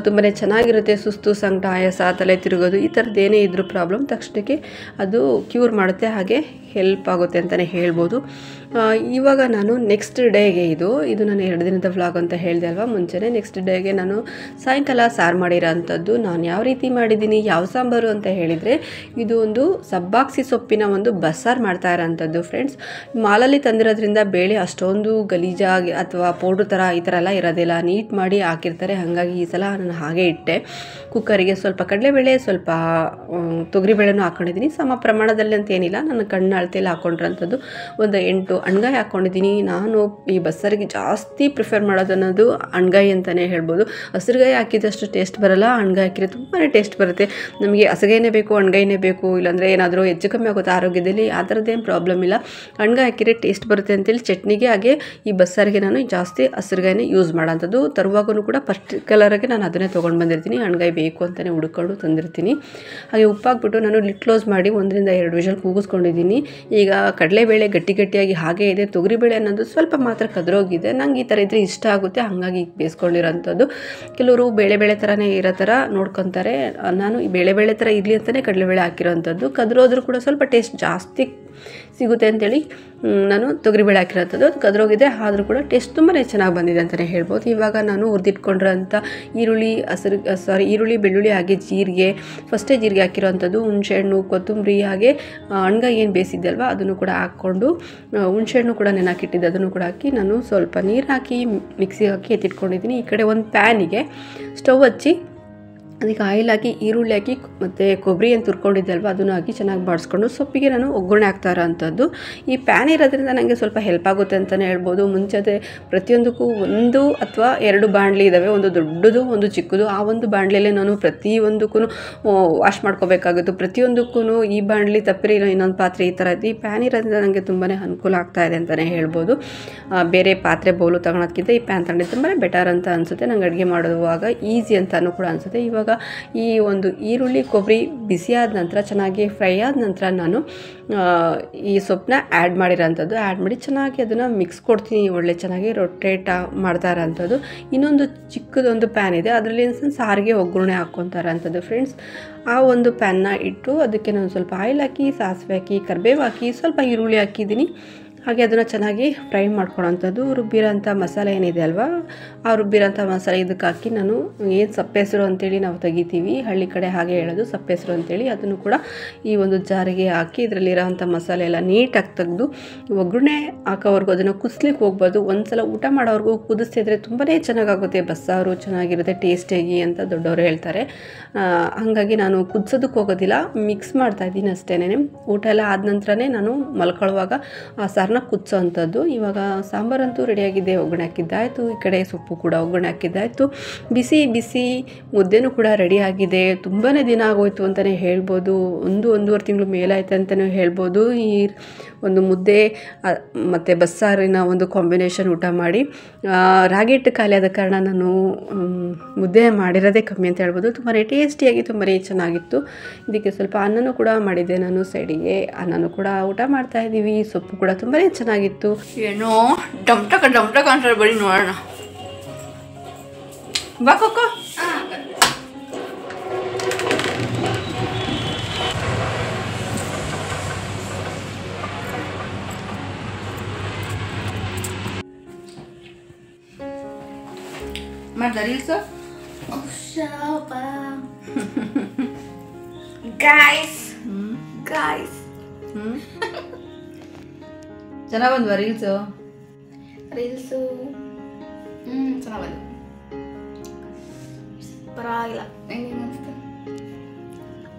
ತುಂಬಾ ಚೆನ್ನಾಗಿರುತ್ತೆ. ಸುಸ್ತು, ಸಂಕಟ, ಆಯಾಸ, ತಲೆ ತಿರುಗೋದು ಈ ಥರದ್ದು ಏನೇ ಇದ್ರೂ ಪ್ರಾಬ್ಲಮ್ ತಕ್ಷಣಕ್ಕೆ ಅದು ಕ್ಯೂರ್ ಮಾಡುತ್ತೆ, ಹಾಗೆ ಹೆಲ್ಪ್ ಆಗುತ್ತೆ ಅಂತಲೇ ಹೇಳ್ಬೋದು. ಇವಾಗ ನಾನು ನೆಕ್ಸ್ಟ್ ಡೇಗೆ ಇದು ನಾನು 2 ದಿನದ ವ್ಲಾಗ್ ಅಂತ ಹೇಳಿದೆ ಅಲ್ವಾ ಮುಂಚೆನೇ. ನೆಕ್ಸ್ಟ್ ಡೇಗೆ ನಾನು ಸಾಯಂಕಾಲ ಸಾರು ಮಾಡಿರೋ ಅಂಥದ್ದು. ನಾನು ಯಾವ ರೀತಿ ಮಾಡಿದ್ದೀನಿ, ಯಾವ ಸಾಂಬಾರು ಅಂತ ಹೇಳಿದರೆ, ಇದು ಒಂದು ಸಬ್ಬಾಕ್ಸಿ ಸೊಪ್ಪಿನ ಒಂದು ಬಸ್ಸಾರು ಮಾಡ್ತಾ ಇರೋಂಥದ್ದು ಫ್ರೆಂಡ್ಸ್. ಮಾಲಲ್ಲಿ ತಂದಿರೋದ್ರಿಂದ ಬೇಳೆ ಅಷ್ಟೊಂದು ಗಲೀಜಾಗಿ ಅಥವಾ ಪೌಡ್ರ್ ಥರ ಈ ಥರ ಎಲ್ಲ ಇರೋದಿಲ್ಲ, ನೀಟ್ ಮಾಡಿ ಹಾಕಿರ್ತಾರೆ. ಹಾಗಾಗಿ ಈ ಸಲ ನಾನು ಹಾಗೆ ಇಟ್ಟೆ. ಕುಕ್ಕರಿಗೆ ಸ್ವಲ್ಪ ಕಡಲೆಬೇಳೆ, ಸ್ವಲ್ಪ ತೊಗರಿಬೇಳೆನೂ ಹಾಕ್ಕೊಂಡಿದ್ದೀನಿ. ಸಮ ಪ್ರಮಾಣದಲ್ಲಿ ಅಂತ ಏನಿಲ್ಲ, ನನ್ನ ಕಣ್ಣು ಅಳತೆಯಲ್ಲಿ ಹಾಕ್ಕೊಂಡಿರೋಂಥದ್ದು ಒಂದು 8 ಅಣ್ಗಾಯಿ ಹಾಕ್ಕೊಂಡಿದ್ದೀನಿ. ನಾನು ಈ ಬಸ್ಸಾರಿಗೆ ಜಾಸ್ತಿ ಪ್ರಿಫರ್ ಮಾಡೋದು ಅನ್ನೋದು ಅಣ್ಗಾಯಿ ಅಂತಲೇ ಹೇಳ್ಬೋದು. ಹಸಿರುಗಾಯಿ ಹಾಕಿದಷ್ಟು ಟೇಸ್ಟ್ ಬರೋಲ್ಲ, ಅಣ್ಗಾಯಿ ಹಾಕಿದ್ರೆ ತುಂಬಾ ಟೇಸ್ಟ್ ಬರುತ್ತೆ. ನಮಗೆ ಹಸಿಗಾಯಿನೇ ಬೇಕು, ಅಣ್ಗಾಯಿನೇ ಬೇಕು, ಇಲ್ಲಾಂದರೆ ಏನಾದರೂ ಹೆಚ್ಚು ಕಮ್ಮಿ ಆಗುತ್ತೆ ಆರೋಗ್ಯದಲ್ಲಿ, ಆ ಥರದ್ದೇನು ಪ್ರಾಬ್ಲಮ್ ಇಲ್ಲ. ಅಣ್ಗಾಯಿ ಹಾಕಿದ್ರೆ ಟೇಸ್ಟ್ ಬರುತ್ತೆ ಅಂತೇಳಿ ಚಟ್ನಿಗೆ ಹಾಗೆ ಈ ಬಸ್ಸಾರಿಗೆ ನಾನು ಜಾಸ್ತಿ ಹಸಿರುಗಾಯಿನೇ ಯೂಸ್ ಮಾಡೋಂಥದ್ದು. ತರುವಾಗೂ ಕೂಡ ಪರ್ಟಿಕ್ಯುಲರಾಗಿ ನಾನು ಅದನ್ನೇ ತೊಗೊಂಡು ಬಂದಿರ್ತೀನಿ. ಅಣ್ಗಾಯಿ ಬೇಕು ಅಂತಲೇ ಹುಡ್ಕೊಂಡು ತಂದಿರ್ತೀನಿ. ಹಾಗೆ ಉಪ್ಪಾಕ್ಬಿಟ್ಟು ನಾನು ಲಿಡ್ ಕ್ಲೋಸ್ ಮಾಡಿ 1 ರಿಂದ 2 ವಿಷಲ್ ಕೂಗಿಸ್ಕೊಂಡಿದ್ದೀನಿ. ಈಗ ಕಡಲೆಬೇಳೆ ಗಟ್ಟಿಯಾಗಿ ಹಾಗೇ ಇದೆ. ತೊಗರಿಬೇಳೆ ಅನ್ನೋದು ಸ್ವಲ್ಪ ಮಾತ್ರ ಕದ್ರೋಗಿದೆ. ನಂಗೆ ಈ ಥರ ಇದ್ದರೆ ಇಷ್ಟ ಆಗುತ್ತೆ, ಹಾಗಾಗಿ ಬೇಯಿಸ್ಕೊಂಡಿರೋಂಥದ್ದು. ಕೆಲವರು ಬೇಳೆ ಥರನೇ ಇರೋ ಥರ ನೋಡ್ಕೊತಾರೆ. ನಾನು ಈ ಬೇಳೆ ಥರ ಇರಲಿ ಅಂತಲೇ ಕಡಲೆಬೇಳೆ ಹಾಕಿರೋಂಥದ್ದು. ಕದ್ರೋದ್ರೂ ಕೂಡ ಸ್ವಲ್ಪ ಟೇಸ್ಟ್ ಜಾಸ್ತಿ ಸಿಗುತ್ತೆ ಅಂತೇಳಿ ನಾನು ತೊಗರಿಬೇಳೆ ಹಾಕಿರೋಂಥದ್ದು. ಅದು ಕದ್ರೋಗಿದೆ, ಆದರೂ ಕೂಡ ಟೇಸ್ಟ್ ತುಂಬಾ ಚೆನ್ನಾಗಿ ಬಂದಿದೆ ಅಂತಲೇ ಹೇಳ್ಬೋದು. ಇವಾಗ ನಾನು ಹುರಿದಿಟ್ಕೊಂಡಿರೋಂಥ ಈರುಳ್ಳಿ, ಬೆಳ್ಳುಳ್ಳಿ ಹಾಗೆ ಜೀರಿಗೆ, ಫಸ್ಟೇ ಜೀರಿಗೆ ಹಾಕಿರೋಂಥದ್ದು, ಹುಣಸೆಹಣ್ಣು, ಕೊತ್ತಂಬರಿ ಹಾಗೆ ಅಣ್ಗಾಯಿ ಏನು ಬೇಯಿಸಿದ್ದೆ ಅಲ್ವಾ ಅದನ್ನು ಕೂಡ ಹಾಕ್ಕೊಂಡು, ಹುಣಸೆಹಣ್ಣು ಕೂಡ ನೆನೆಹಾಕಿಟ್ಟಿದ್ದೆ ಅದನ್ನು ಕೂಡ ಹಾಕಿ ನಾನು ಸ್ವಲ್ಪ ನೀರು ಹಾಕಿ ಮಿಕ್ಸಿಗೆ ಹಾಕಿ ಎತ್ತಿಟ್ಕೊಂಡಿದ್ದೀನಿ. ಈ ಕಡೆ ಒಂದು ಪ್ಯಾನಿಗೆ ಸ್ಟವ್ ಹಚ್ಚಿ ಅದಕ್ಕೆ ಆಯಿಲ್ ಹಾಕಿ, ಈರುಳ್ಳಿ ಹಾಕಿ ಮತ್ತು ಕೊಬ್ಬರಿ ಏನು ತುರ್ಕೊಂಡಿದ್ದೆ ಅಲ್ವಾ ಅದನ್ನು ಹಾಕಿ ಚೆನ್ನಾಗಿ ಬಾಡಿಸ್ಕೊಂಡು ಸೊಪ್ಪಿಗೆ ನಾನು ಒಗ್ಗರಣೆ ಹಾಕ್ತಾ ಇರೋಂಥದ್ದು. ಈ ಪ್ಯಾನ್ ಇರೋದ್ರಿಂದ ನನಗೆ ಸ್ವಲ್ಪ ಹೆಲ್ಪ್ ಆಗುತ್ತೆ ಅಂತಲೇ ಹೇಳ್ಬೋದು. ಮುಂಚೆ ಪ್ರತಿಯೊಂದಕ್ಕೂ 1 ಅಥವಾ 2 ಬಾಣಲಿ ಇದ್ದಾವೆ, ಒಂದು ದೊಡ್ಡದು ಒಂದು ಚಿಕ್ಕದು. ಆ ಒಂದು ಬಾಣಲೆಯಲ್ಲೇ ನಾನು ಪ್ರತಿಯೊಂದಕ್ಕೂ ವಾಶ್ ಮಾಡ್ಕೋಬೇಕಾಗಿತ್ತು. ಪ್ರತಿಯೊಂದಕ್ಕೂ ಈ ಬಾಣಲಿ ತಪ್ಪಿರಿ ಇನ್ನೊಂದು ಪಾತ್ರೆ ಈ ಥರ ಇತ್ತು. ಈ ಪ್ಯಾನ್ ಇರೋದ್ರಿಂದ ನನಗೆ ತುಂಬಾ ಅನುಕೂಲ ಆಗ್ತಾ ಇದೆ ಅಂತಲೇ ಹೇಳ್ಬೋದು. ಬೇರೆ ಪಾತ್ರೆ ಬೌಲು ತಗೊಳೋದಕ್ಕಿಂತ ಈ ಪ್ಯಾನ್ ತಗೊಂಡಿದ್ದು ತುಂಬಾ ಬೆಟರ್ ಅಂತ ಅನಿಸುತ್ತೆ. ನಂಗೆ ಅಡುಗೆ ಮಾಡುವಾಗ ಈಸಿ ಅಂತಲೂ ಕೂಡ ಅನಿಸುತ್ತೆ. ಇವಾಗ ಈ ಒಂದು ಈರುಳ್ಳಿ ಕೊಬ್ಬರಿ ಬಿಸಿಯಾದ ನಂತರ, ಚೆನ್ನಾಗಿ ಫ್ರೈ ಆದ ನಂತರ ನಾನು ಈ ಸೊಪ್ಪನ್ನ ಆ್ಯಡ್ ಮಾಡಿರೋಂಥದ್ದು. ಆ್ಯಡ್ ಮಾಡಿ ಚೆನ್ನಾಗಿ ಅದನ್ನು ಮಿಕ್ಸ್ ಕೊಡ್ತೀನಿ. ಒಳ್ಳೆ ಚೆನ್ನಾಗಿ ರೊಟೇಟ್ ಮಾಡ್ತಾ ಇರೋಂಥದ್ದು. ಇನ್ನೊಂದು ಚಿಕ್ಕದೊಂದು ಪ್ಯಾನ್ ಇದೆ, ಅದರಲ್ಲಿ ಸಾರಿಗೆ ಒಗ್ಗರಣೆ ಹಾಕ್ಕೊತಾ ಇರೋಂಥದ್ದು ಫ್ರೆಂಡ್ಸ್. ಆ ಒಂದು ಪ್ಯಾನ್ನ ಇಟ್ಟು ಅದಕ್ಕೆ ನಾನು ಸ್ವಲ್ಪ ಆಯಿಲ್ ಹಾಕಿ, ಸಾಸಿವೆ ಹಾಕಿ, ಕರಿಬೇವು ಹಾಕಿ, ಸ್ವಲ್ಪ ಈರುಳ್ಳಿ ಹಾಕಿದ್ದೀನಿ. ಹಾಗೆ ಅದನ್ನು ಚೆನ್ನಾಗಿ ಫ್ರೈ ಮಾಡ್ಕೊಳ್ಳೋಂಥದ್ದು. ರುಬ್ಬಿರೋಂಥ ಮಸಾಲೆ ಏನಿದೆ ಅಲ್ವಾ, ಆ ರುಬ್ಬಿರೋಂಥ ಮಸಾಲೆ ಇದಕ್ಕೆ ಹಾಕಿ ನಾನು ಏನು ಸಪ್ಪೆಸರು ಅಂತೇಳಿ ನಾವು ತೆಗಿತೀವಿ, ಹಳ್ಳಿ ಕಡೆ ಹಾಗೆ ಹೇಳೋದು ಸಪ್ಪೆಸರು ಅಂತೇಳಿ, ಅದನ್ನು ಕೂಡ ಈ ಒಂದು ಜಾರಿಗೆ ಹಾಕಿ ಇದರಲ್ಲಿರೋಂಥ ಮಸಾಲೆ ಎಲ್ಲ ನೀಟಾಗಿ ತೆಗೆದು ಒಗ್ಗರಣೆ ಹಾಕೋವರೆಗೂ ಅದನ್ನು ಕುದಿಸ್ಲಿಕ್ಕೆ ಹೋಗ್ಬಾರ್ದು. ಒಂದು ಸಲ ಊಟ ಮಾಡೋವರೆಗೂ ಕುದಿಸ್ತಿದ್ರೆ ತುಂಬಾ ಚೆನ್ನಾಗಾಗುತ್ತೆ ಬಸ್ಸಾರು, ಚೆನ್ನಾಗಿರುತ್ತೆ ಟೇಸ್ಟಿಯಾಗಿ ಅಂತ ದೊಡ್ಡವರು ಹೇಳ್ತಾರೆ. ಹಾಗಾಗಿ ನಾನು ಕುದಿಸೋದಕ್ಕೆ ಹೋಗೋದಿಲ್ಲ, ಮಿಕ್ಸ್ ಮಾಡ್ತಾಯಿದ್ದೀನಿ ಅಷ್ಟೇ. ಊಟ ಎಲ್ಲ ಆದ ನಂತರನೇ ನಾನು ಮಲ್ಕೊಳ್ಳುವಾಗ ಆ ಸಾರನ್ನ ಕುದಿಸೋ ಅಂಥದ್ದು. ಇವಾಗ ಸಾಂಬಾರಂತೂ ರೆಡಿಯಾಗಿದೆ, ಒಗ್ಗರಣೆ ಹಾಕಿದ್ದಾಯಿತು. ಈ ಕಡೆ ಸೊಪ್ಪು ಕೂಡ ಒಗ್ಗರಣೆ ಹಾಕಿದ್ದಾಯಿತು. ಬಿಸಿ ಬಿಸಿ ಮುದ್ದೆನೂ ಕೂಡ ರೆಡಿಯಾಗಿದೆ. ತುಂಬಾ ದಿನ ಆಗೋಯ್ತು ಅಂತಲೇ ಹೇಳ್ಬೋದು. 1-1.5 ತಿಂಗಳು ಮೇಲಾಯ್ತು ಅಂತಲೇ ಹೇಳ್ಬೋದು. ಈ ಒಂದು ಮುದ್ದೆ ಮತ್ತು ಬಸ್ಸಾರಿನ ಒಂದು ಕಾಂಬಿನೇಷನ್ ಊಟ ಮಾಡಿ. ರಾಗಿ ಹಿಟ್ಟು ಖಾಲಿ ಆದ ಕಾರಣ ನಾನು ಮುದ್ದೆ ಮಾಡಿರೋದೇ ಕಮ್ಮಿ ಅಂತ ಹೇಳ್ಬೋದು. ತುಂಬಾ ಟೇಸ್ಟಿಯಾಗಿ ತುಂಬಾ ಚೆನ್ನಾಗಿತ್ತು. ಇದಕ್ಕೆ ಸ್ವಲ್ಪ ಅನ್ನನೂ ಕೂಡ ಮಾಡಿದ್ದೆ ನಾನು ಸೈಡಿಗೆ. ಅನ್ನನೂ ಕೂಡ ಊಟ ಮಾಡ್ತಾಯಿದ್ದೀವಿ. ಸೊಪ್ಪು ಕೂಡ ತುಂಬಾ ಚೆನ್ನಾಗಿತ್ತು. ಏನೋ ಡಮ್ಟಕ ಅಂತಾರೆ, ಬರೀ ನೋಡೋಣ ಬಾ ಕೊಕ್ಕೋ. ಮಾಡ್ದ ರೀಲ್ಸ್ ಗೈಸ್ ಚೆನ್ನಾಗಿ ಬಂದ್ವಾ ರೀಲ್ಸು? ಚೆನ್ನಾಗಿ ಬಂದು ಪರವಾಗಿಲ್ಲ. ಹೆಂಗೆ ಅನಿಸ್ತು?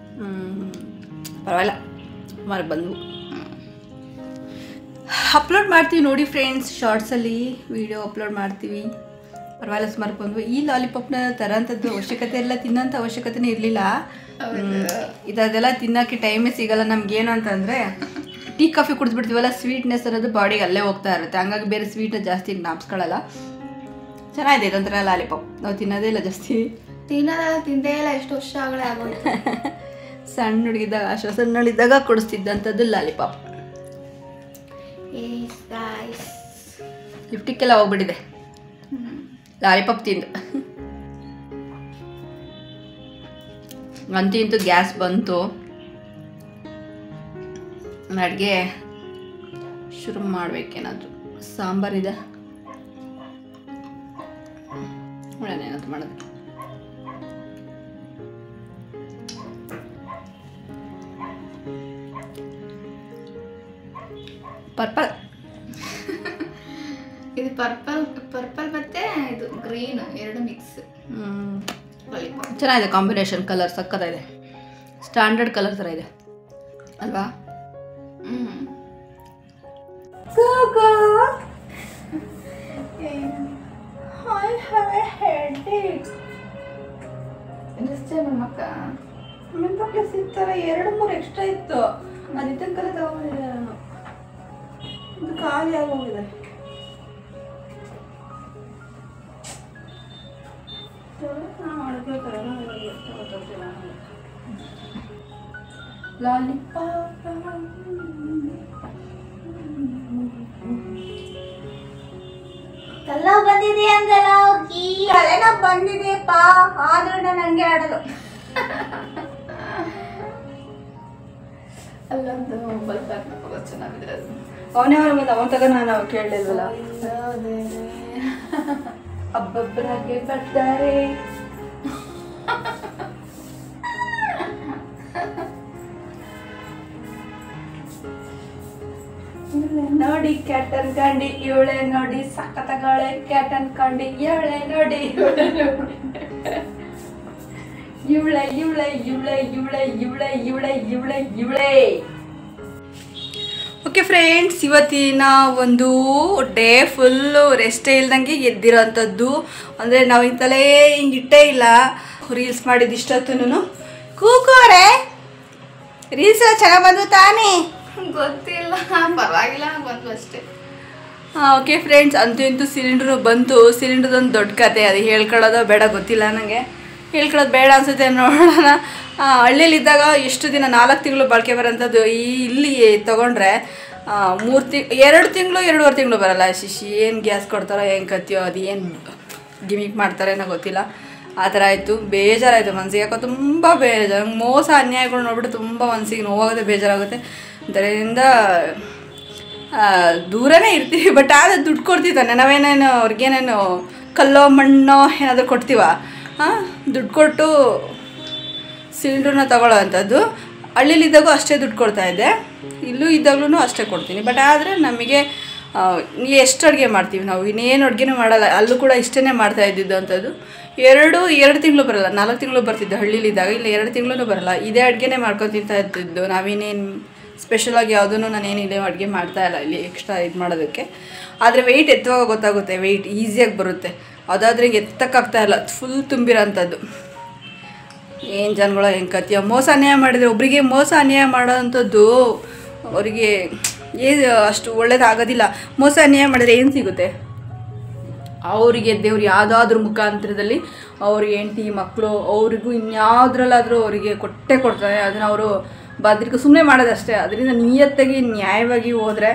ಪರವಾಗಿಲ್ಲ, ಸುಮಾರು ಬಂದವು. ಅಪ್ಲೋಡ್ ಮಾಡ್ತೀವಿ ನೋಡಿ ಫ್ರೆಂಡ್ಸ್, ಶಾರ್ಟ್ಸಲ್ಲಿ ವಿಡಿಯೋ ಅಪ್ಲೋಡ್ ಮಾಡ್ತೀವಿ. ಪರವಾಗಿಲ್ಲ, ಸುಮಾರು ಬಂದವು. ಈ ಲಾಲಿಪಾಪ್ನ ತರೋಂಥದ್ದು ಅವಶ್ಯಕತೆ ಎಲ್ಲ, ತಿನ್ನೋಂಥ ಅವಶ್ಯಕತೆನೇ ಇರಲಿಲ್ಲ. ಇದೆಲ್ಲ ತಿನ್ನೋಕ್ಕೆ ಟೈಮೇ ಸಿಗಲ್ಲ ನಮಗೇನು ಅಂತಂದರೆ, ಟೀ ಕಾಫಿ ಕುಡಿದ್ಬಿಡ್ತೀವಲ್ಲ, ಸ್ವೀಟ್ನೆಸ್ ಅನ್ನೋದು ಬಾಡಿಗೆ ಅಲ್ಲೇ ಹೋಗ್ತಾ ಇರುತ್ತೆ. ಹಂಗಾಗಿ ಬೇರೆ ಸ್ವೀಟ್ನ ಜಾಸ್ತಿ ಜ್ಞಾಪಿಸ್ಕೊಳ್ಳಲ್ಲ. ಚೆನ್ನಾಗಿದೆ ಇದೊಂಥರ ಲಾಲಿಪಾಪ್. ನಾವು ತಿನ್ನೋದೇ ಇಲ್ಲ ಜಾಸ್ತಿ, ತಿಂದೇ ಇಲ್ಲ. ಎಷ್ಟು ವರ್ಷ ಆಗಲೇ ಆಗೋದು. ಸಣ್ಣ ಹುಡುಗಿದ್ದಾಗ, ಸಣ್ಣಳಿದ್ದಾಗ ಕೊಡಿಸ್ತಿದ್ದಂಥದ್ದು ಲಾಲಿಪಾಪ್. ಲಿಫ್ಟಿಕ್ಕೆಲ್ಲ ಹೋಗ್ಬಿಟ್ಟಿದೆ ಲಾಲಿಪಾಪ್ ತಿಂದು. ಅಂತೂ ಇಂತೂ ಗ್ಯಾಸ್ ಬಂತು. ಅಡುಗೆ ಶುರು ಮಾಡ್ಬೇಕೇನಾದ್ರು. ಸಾಂಬಾರಿದೆ, ಏನಾದ್ರು ಮಾಡೋದು. ಪರ್ಪಲ್ ಇದು ಪರ್ಪಲ್ ಮತ್ತೆ ಇದು ಗ್ರೀನ್ ಎರಡು ಮಿಕ್ಸ್. ಚೆನ್ನಾಗಿದೆ ಕಾಂಬಿನೇಷನ್. ಕಲರ್ ಸಕ್ಕತ್ತಾಗಿದೆ. ಸ್ಟ್ಯಾಂಡರ್ಡ್ ಕಲರ್ ಥರ ಇದೆ ಅಲ್ವಾ? ಎರಡು ಮೂರು ಎಕ್ಸ್ಟ್ರಾ ಇತ್ತು, ಅದಕ್ಕಲ್ಲ ತಗೊಂಡಿದ್ದೆ ನಾನು. ಇದು ಖಾಲಿ ಆಗೋಗಿದೆ. ಲಾಲಿಪಾಪ್ ತಲೆನೋವು ಬಂದಿದೆ ಅಂದಲ್ಲ, ತಲೆನೋವು ಬಂದಿದೆಪ್ಪ, ಆದ್ರೂ ನಾನು ಹಂಗೆ ಆಡೋದು. ಅಲ್ಲೊಂದು ಮೊಬೈಲ್ ಪ್ಯಾಕ್ ಚೆನ್ನಾಗಿದೆ. ಅದು ಅವನೇ ಬಂದು ಅವನ ತಗ ನಾನು ಕೇಳಲಿಲ್ವಲ್ಲ. ಹಬ್ಬಬ್ಬರಾಗೆ ಬರ್ತಾರೆ. ನೋಡಿ ಕ್ಯಾಟ್ ಅನ್ಕಂಡು ಇವಳೆ ನೋಡಿ ಸಖತ್ತಗಾಳೆ, ಕ್ಯಾಟ್ ಅನ್ಕಂಡು ಇವಳೆ ನೋಡಿ ಇವಳೆ ಇವಳೆ ಇವಳೆ ಇವಳೆ ಇವಳೆ ಇವಳೆ ಇವಳೆ ಇವಳೆ ಇವಳೆ. ಓಕೆ ಫ್ರೆಂಡ್ಸ್, ಇವತ್ತಿನ ಒಂದು ಡೇ ಫುಲ್ಲು ರೆಸ್ಟೇ ಇಲ್ದಂಗೆ ಎದ್ದಿರೋಂಥದ್ದು. ಅಂದರೆ ನಾವು ಇಂತಲೇ ಹಿಂಗೆ ಇಟ್ಟೇ ಇಲ್ಲ. ರೀಲ್ಸ್ ಮಾಡಿದ್ದು ಇಷ್ಟೊತ್ತೂ. ಕೂಕೋರೆ ರೀಲ್ಸ್ ಎಲ್ಲ ಚೆನ್ನಾಗಿ ಬಂದು ತಾನೇ? ಗೊತ್ತಿಲ್ಲ, ಪರವಾಗಿಲ್ಲ, ಬಂದು ಅಷ್ಟೇ. ಓಕೆ ಫ್ರೆಂಡ್ಸ್, ಅಂತೂ ಇಂತೂ ಸಿಲಿಂಡ್ರು ಬಂತು. ಸಿಲಿಂಡ್ರದೊಂದು ದೊಡ್ಡ ಕತೆ, ಅದು ಹೇಳ್ಕೊಳ್ಳೋದೋ ಬೇಡ ಗೊತ್ತಿಲ್ಲ ನನಗೆ. ಹೇಳ್ಕೊಳ್ಳೋದು ಬೇಡ ಅನ್ಸುತ್ತೆ, ನೋಡೋಣ. ಹಳ್ಳಿಲಿದ್ದಾಗ ಎಷ್ಟು ದಿನ 4 ತಿಂಗಳು ಬಾಳಿಕೆ ಬರೋಂಥದ್ದು ಇಲ್ಲಿ ತೊಗೊಂಡ್ರೆ 2 ತಿಂಗಳು 2.5 ತಿಂಗಳು ಬರೋಲ್ಲ. ಶಿಶಿ ಏನು ಗ್ಯಾಸ್ ಕೊಡ್ತಾರೋ ಏನು ಕತ್ತಿಯೋ, ಅದು ಏನು ಗಿಮಿಕ್ ಮಾಡ್ತಾರೆ ಅನ್ನೋ ಗೊತ್ತಿಲ್ಲ. ಆ ಥರ ಆಯಿತು. ಬೇಜಾರಾಯಿತು ಮನಸ್ಸಿಗೆ. ಯಾಕೋ ತುಂಬ ಬೇಜಾರು. ಮೋಸ ಅನ್ಯಾಯಗಳು ನೋಡ್ಬಿಟ್ಟು ತುಂಬ ಮನಸ್ಸಿಗೆ ನೋವಾಗುತ್ತೆ, ಬೇಜಾರಾಗುತ್ತೆ. ಅದರಿಂದ ದೂರನೇ ಇರ್ತೀವಿ. ಬಟ್ ಆದರೆ ದುಡ್ಡು ಕೊಡ್ತಿದ್ದಾನೆ. ನಾವೇನೇನು ಅವ್ರಿಗೇನೇನು ಕಲ್ಲೋ ಮಣ್ಣೋ ಏನಾದರೂ ಕೊಡ್ತೀವ? ದುಡ್ಡು ಕೊಟ್ಟು ಸಿಲಿಂಡ್ರನ್ನ ತಗೊಳ್ಳೋ ಅಂಥದ್ದು. ಹಳ್ಳಿಲಿದ್ದಾಗೂ ಅಷ್ಟೇ ದುಡ್ಡು ಕೊಡ್ತಾಯಿದ್ದೆ, ಇಲ್ಲೂ ಇದ್ದಾಗಲೂ ಅಷ್ಟೇ ಕೊಡ್ತೀನಿ. ಬಟ್ ಆದರೆ ನಮಗೆ ಎಷ್ಟು ಅಡುಗೆ ಮಾಡ್ತೀವಿ ನಾವು, ಇನ್ನೇನು ಅಡುಗೆನೂ ಮಾಡಲ್ಲ. ಅಲ್ಲೂ ಕೂಡ ಇಷ್ಟೇ ಮಾಡ್ತಾ ಇದ್ದಿದ್ದು ಅಂಥದ್ದು. 2 ತಿಂಗಳು ಬರಲ್ಲ, 4 ತಿಂಗಳು ಬರ್ತಿದ್ದು ಹಳ್ಳಿಲಿದ್ದಾಗ. ಇಲ್ಲ 2 ತಿಂಗಳೂ ಬರಲ್ಲ. ಇದೇ ಅಡುಗೆನೇ ಮಾಡ್ಕೊಂಡು ತಿಂತಾ ಇರ್ತಿದ್ದು. ನಾವೇನೇನು ಸ್ಪೆಷಲಾಗಿ ಯಾವುದೂ ನಾನೇನು ಇಲ್ಲೇ ಅಡುಗೆ ಮಾಡ್ತಾಯಿಲ್ಲ ಇಲ್ಲಿ ಎಕ್ಸ್ಟ್ರಾ ಇದು ಮಾಡೋದಕ್ಕೆ. ಆದರೆ ವೆಯ್ಟ್ ಎತ್ತುವಾಗ ಗೊತ್ತಾಗುತ್ತೆ, ವೆಯ್ಟ್ ಈಸಿಯಾಗಿ ಬರುತ್ತೆ. ಅದಾದರೆ ಎತ್ತಕ್ಕಾಗ್ತಾಯಿಲ್ಲ, ಫುಲ್ ತುಂಬಿರೋ ಅಂಥದ್ದು. ಏನು ಜನಗಳು ಹೆಂಗೆ ಕತ್ತಿಯ ಮೋಸ ಅನ್ಯಾಯ ಮಾಡಿದರೆ, ಒಬ್ಬರಿಗೆ ಮೋಸ ಅನ್ಯಾಯ ಮಾಡೋವಂಥದ್ದು ಅವರಿಗೆ ಅಷ್ಟು ಒಳ್ಳೇದಾಗೋದಿಲ್ಲ. ಮೋಸ ಅನ್ಯಾಯ ಮಾಡಿದರೆ ಏನು ಸಿಗುತ್ತೆ ಅವರಿಗೆ? ದೇವ್ರು ಯಾವುದಾದ್ರೂ ಮುಖಾಂತರದಲ್ಲಿ ಅವ್ರಿಗೆ ಹೆಂಡತಿ ಮಕ್ಕಳು ಅವ್ರಿಗೂ ಇನ್ಯಾವುದ್ರಲ್ಲಾದರೂ ಅವರಿಗೆ ಕೊಡ್ತಾರೆ. ಅದನ್ನು ಅವರು ಬದ್ರಿಕೆ ಸುಮ್ಮನೆ ಮಾಡೋದಷ್ಟೇ. ಅದರಿಂದ ನಿಯತ್ತಾಗಿ ನ್ಯಾಯವಾಗಿ ಹೋದರೆ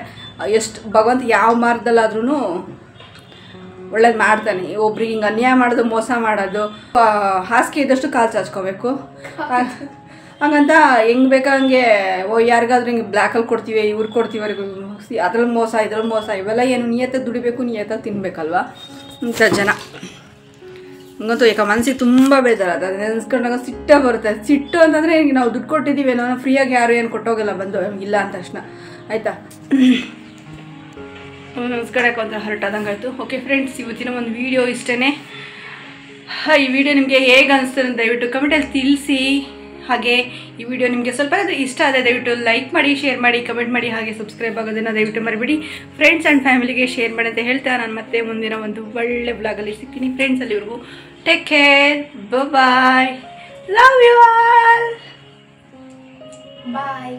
ಎಷ್ಟು ಭಗವಂತ ಯಾವ ಮಾರ್ಗದಲ್ಲಾದ್ರೂ ಒಳ್ಳೇದು ಮಾಡ್ತಾನೆ. ಒಬ್ರಿಗೆ ಹಿಂಗೆ ಅನ್ಯಾಯ ಮಾಡೋದು, ಮೋಸ ಮಾಡೋದು, ಹಾಸಿಗೆ ಇದ್ದಷ್ಟು ಕಾಲು ಚಾಚ್ಕೋಬೇಕು. ಹಂಗಂತ ಹೆಂಗೆ ಬೇಕಂಗೆ ಯಾರಿಗಾದ್ರೂ ಹಿಂಗೆ ಬ್ಲ್ಯಾಕಲ್ಲಿ ಕೊಡ್ತೀವಿ, ಇವ್ರು ಕೊಡ್ತೀವಿ, ಅವ್ರಿಗೆ ಅದ್ರಲ್ಲಿ ಮೋಸ ಇದ್ರಲ್ಲಿ ಮೋಸ, ಇವೆಲ್ಲ ಏನು ನಿಯತ್ತಾಗಿ ದುಡಿಬೇಕು, ನಿಯತ್ತಾಗಿ ತಿನ್ನಬೇಕಲ್ವ ಇಂಥ ಜನ. ಹಂಗಂತೂ ಯಾಕೆ ಮನಸ್ಸಿಗೆ ತುಂಬ ಬೇಜಾರದ. ಅದು ನೆನೆಸ್ಕೊಂಡಾಗ ಸಿಟ್ಟೇ ಬರುತ್ತೆ. ಸಿಟ್ಟು ಅಂತಂದರೆ ಈಗ ನಾವು ದುಡ್ಡು ಕೊಟ್ಟಿದ್ದೀವಿ, ನಾವು ಫ್ರೀಯಾಗಿ ಯಾರು ಏನು ಕೊಟ್ಟೋಗಲ್ಲ ಬಂದು ಇಲ್ಲ ಅಂದ ತಕ್ಷಣ, ಆಯಿತಾ? ನೆನೆಸ್ಕೊಳಕ್ಕೆ ಒಂಥರ ಹೊರಟಾದಂಗೆ ಆಯಿತು. ಓಕೆ ಫ್ರೆಂಡ್ಸ್, ಇವತ್ತಿನ ಒಂದು ವೀಡಿಯೋ ಇಷ್ಟೇ. ಈ ವಿಡಿಯೋ ನಿಮಗೆ ಹೇಗೆ ಅನಿಸ್ತದೆ ದಯವಿಟ್ಟು ಕಮೆಂಟಲ್ಲಿ ತಿಳಿಸಿ. ಹಾಗೆ ಈ ವಿಡಿಯೋ ನಿಮಗೆ ಸ್ವಲ್ಪ ಇಷ್ಟ ಆದರೆ ದಯವಿಟ್ಟು ಲೈಕ್ ಮಾಡಿ, ಶೇರ್ ಮಾಡಿ, ಕಮೆಂಟ್ ಮಾಡಿ, ಹಾಗೆ ಸಬ್ಸ್ಕ್ರೈಬ್ ಆಗೋದನ್ನು ದಯವಿಟ್ಟು ಮರಿಬೇಡಿ. ಫ್ರೆಂಡ್ಸ್ ಆ್ಯಂಡ್ ಫ್ಯಾಮಿಲಿಗೆ ಶೇರ್ ಮಾಡಿ ಅಂತ ಹೇಳ್ತಾ ನಾನು ಮತ್ತೆ ಮುಂದಿನ ಒಂದು ಒಳ್ಳೆ ಬ್ಲಾಗಲ್ಲಿ ಸಿಗ್ತೀನಿ. ಫ್ರೆಂಡ್ಸ್, ಅಲ್ಲಿವರೆಗೂ take care, bye, love you all, bye.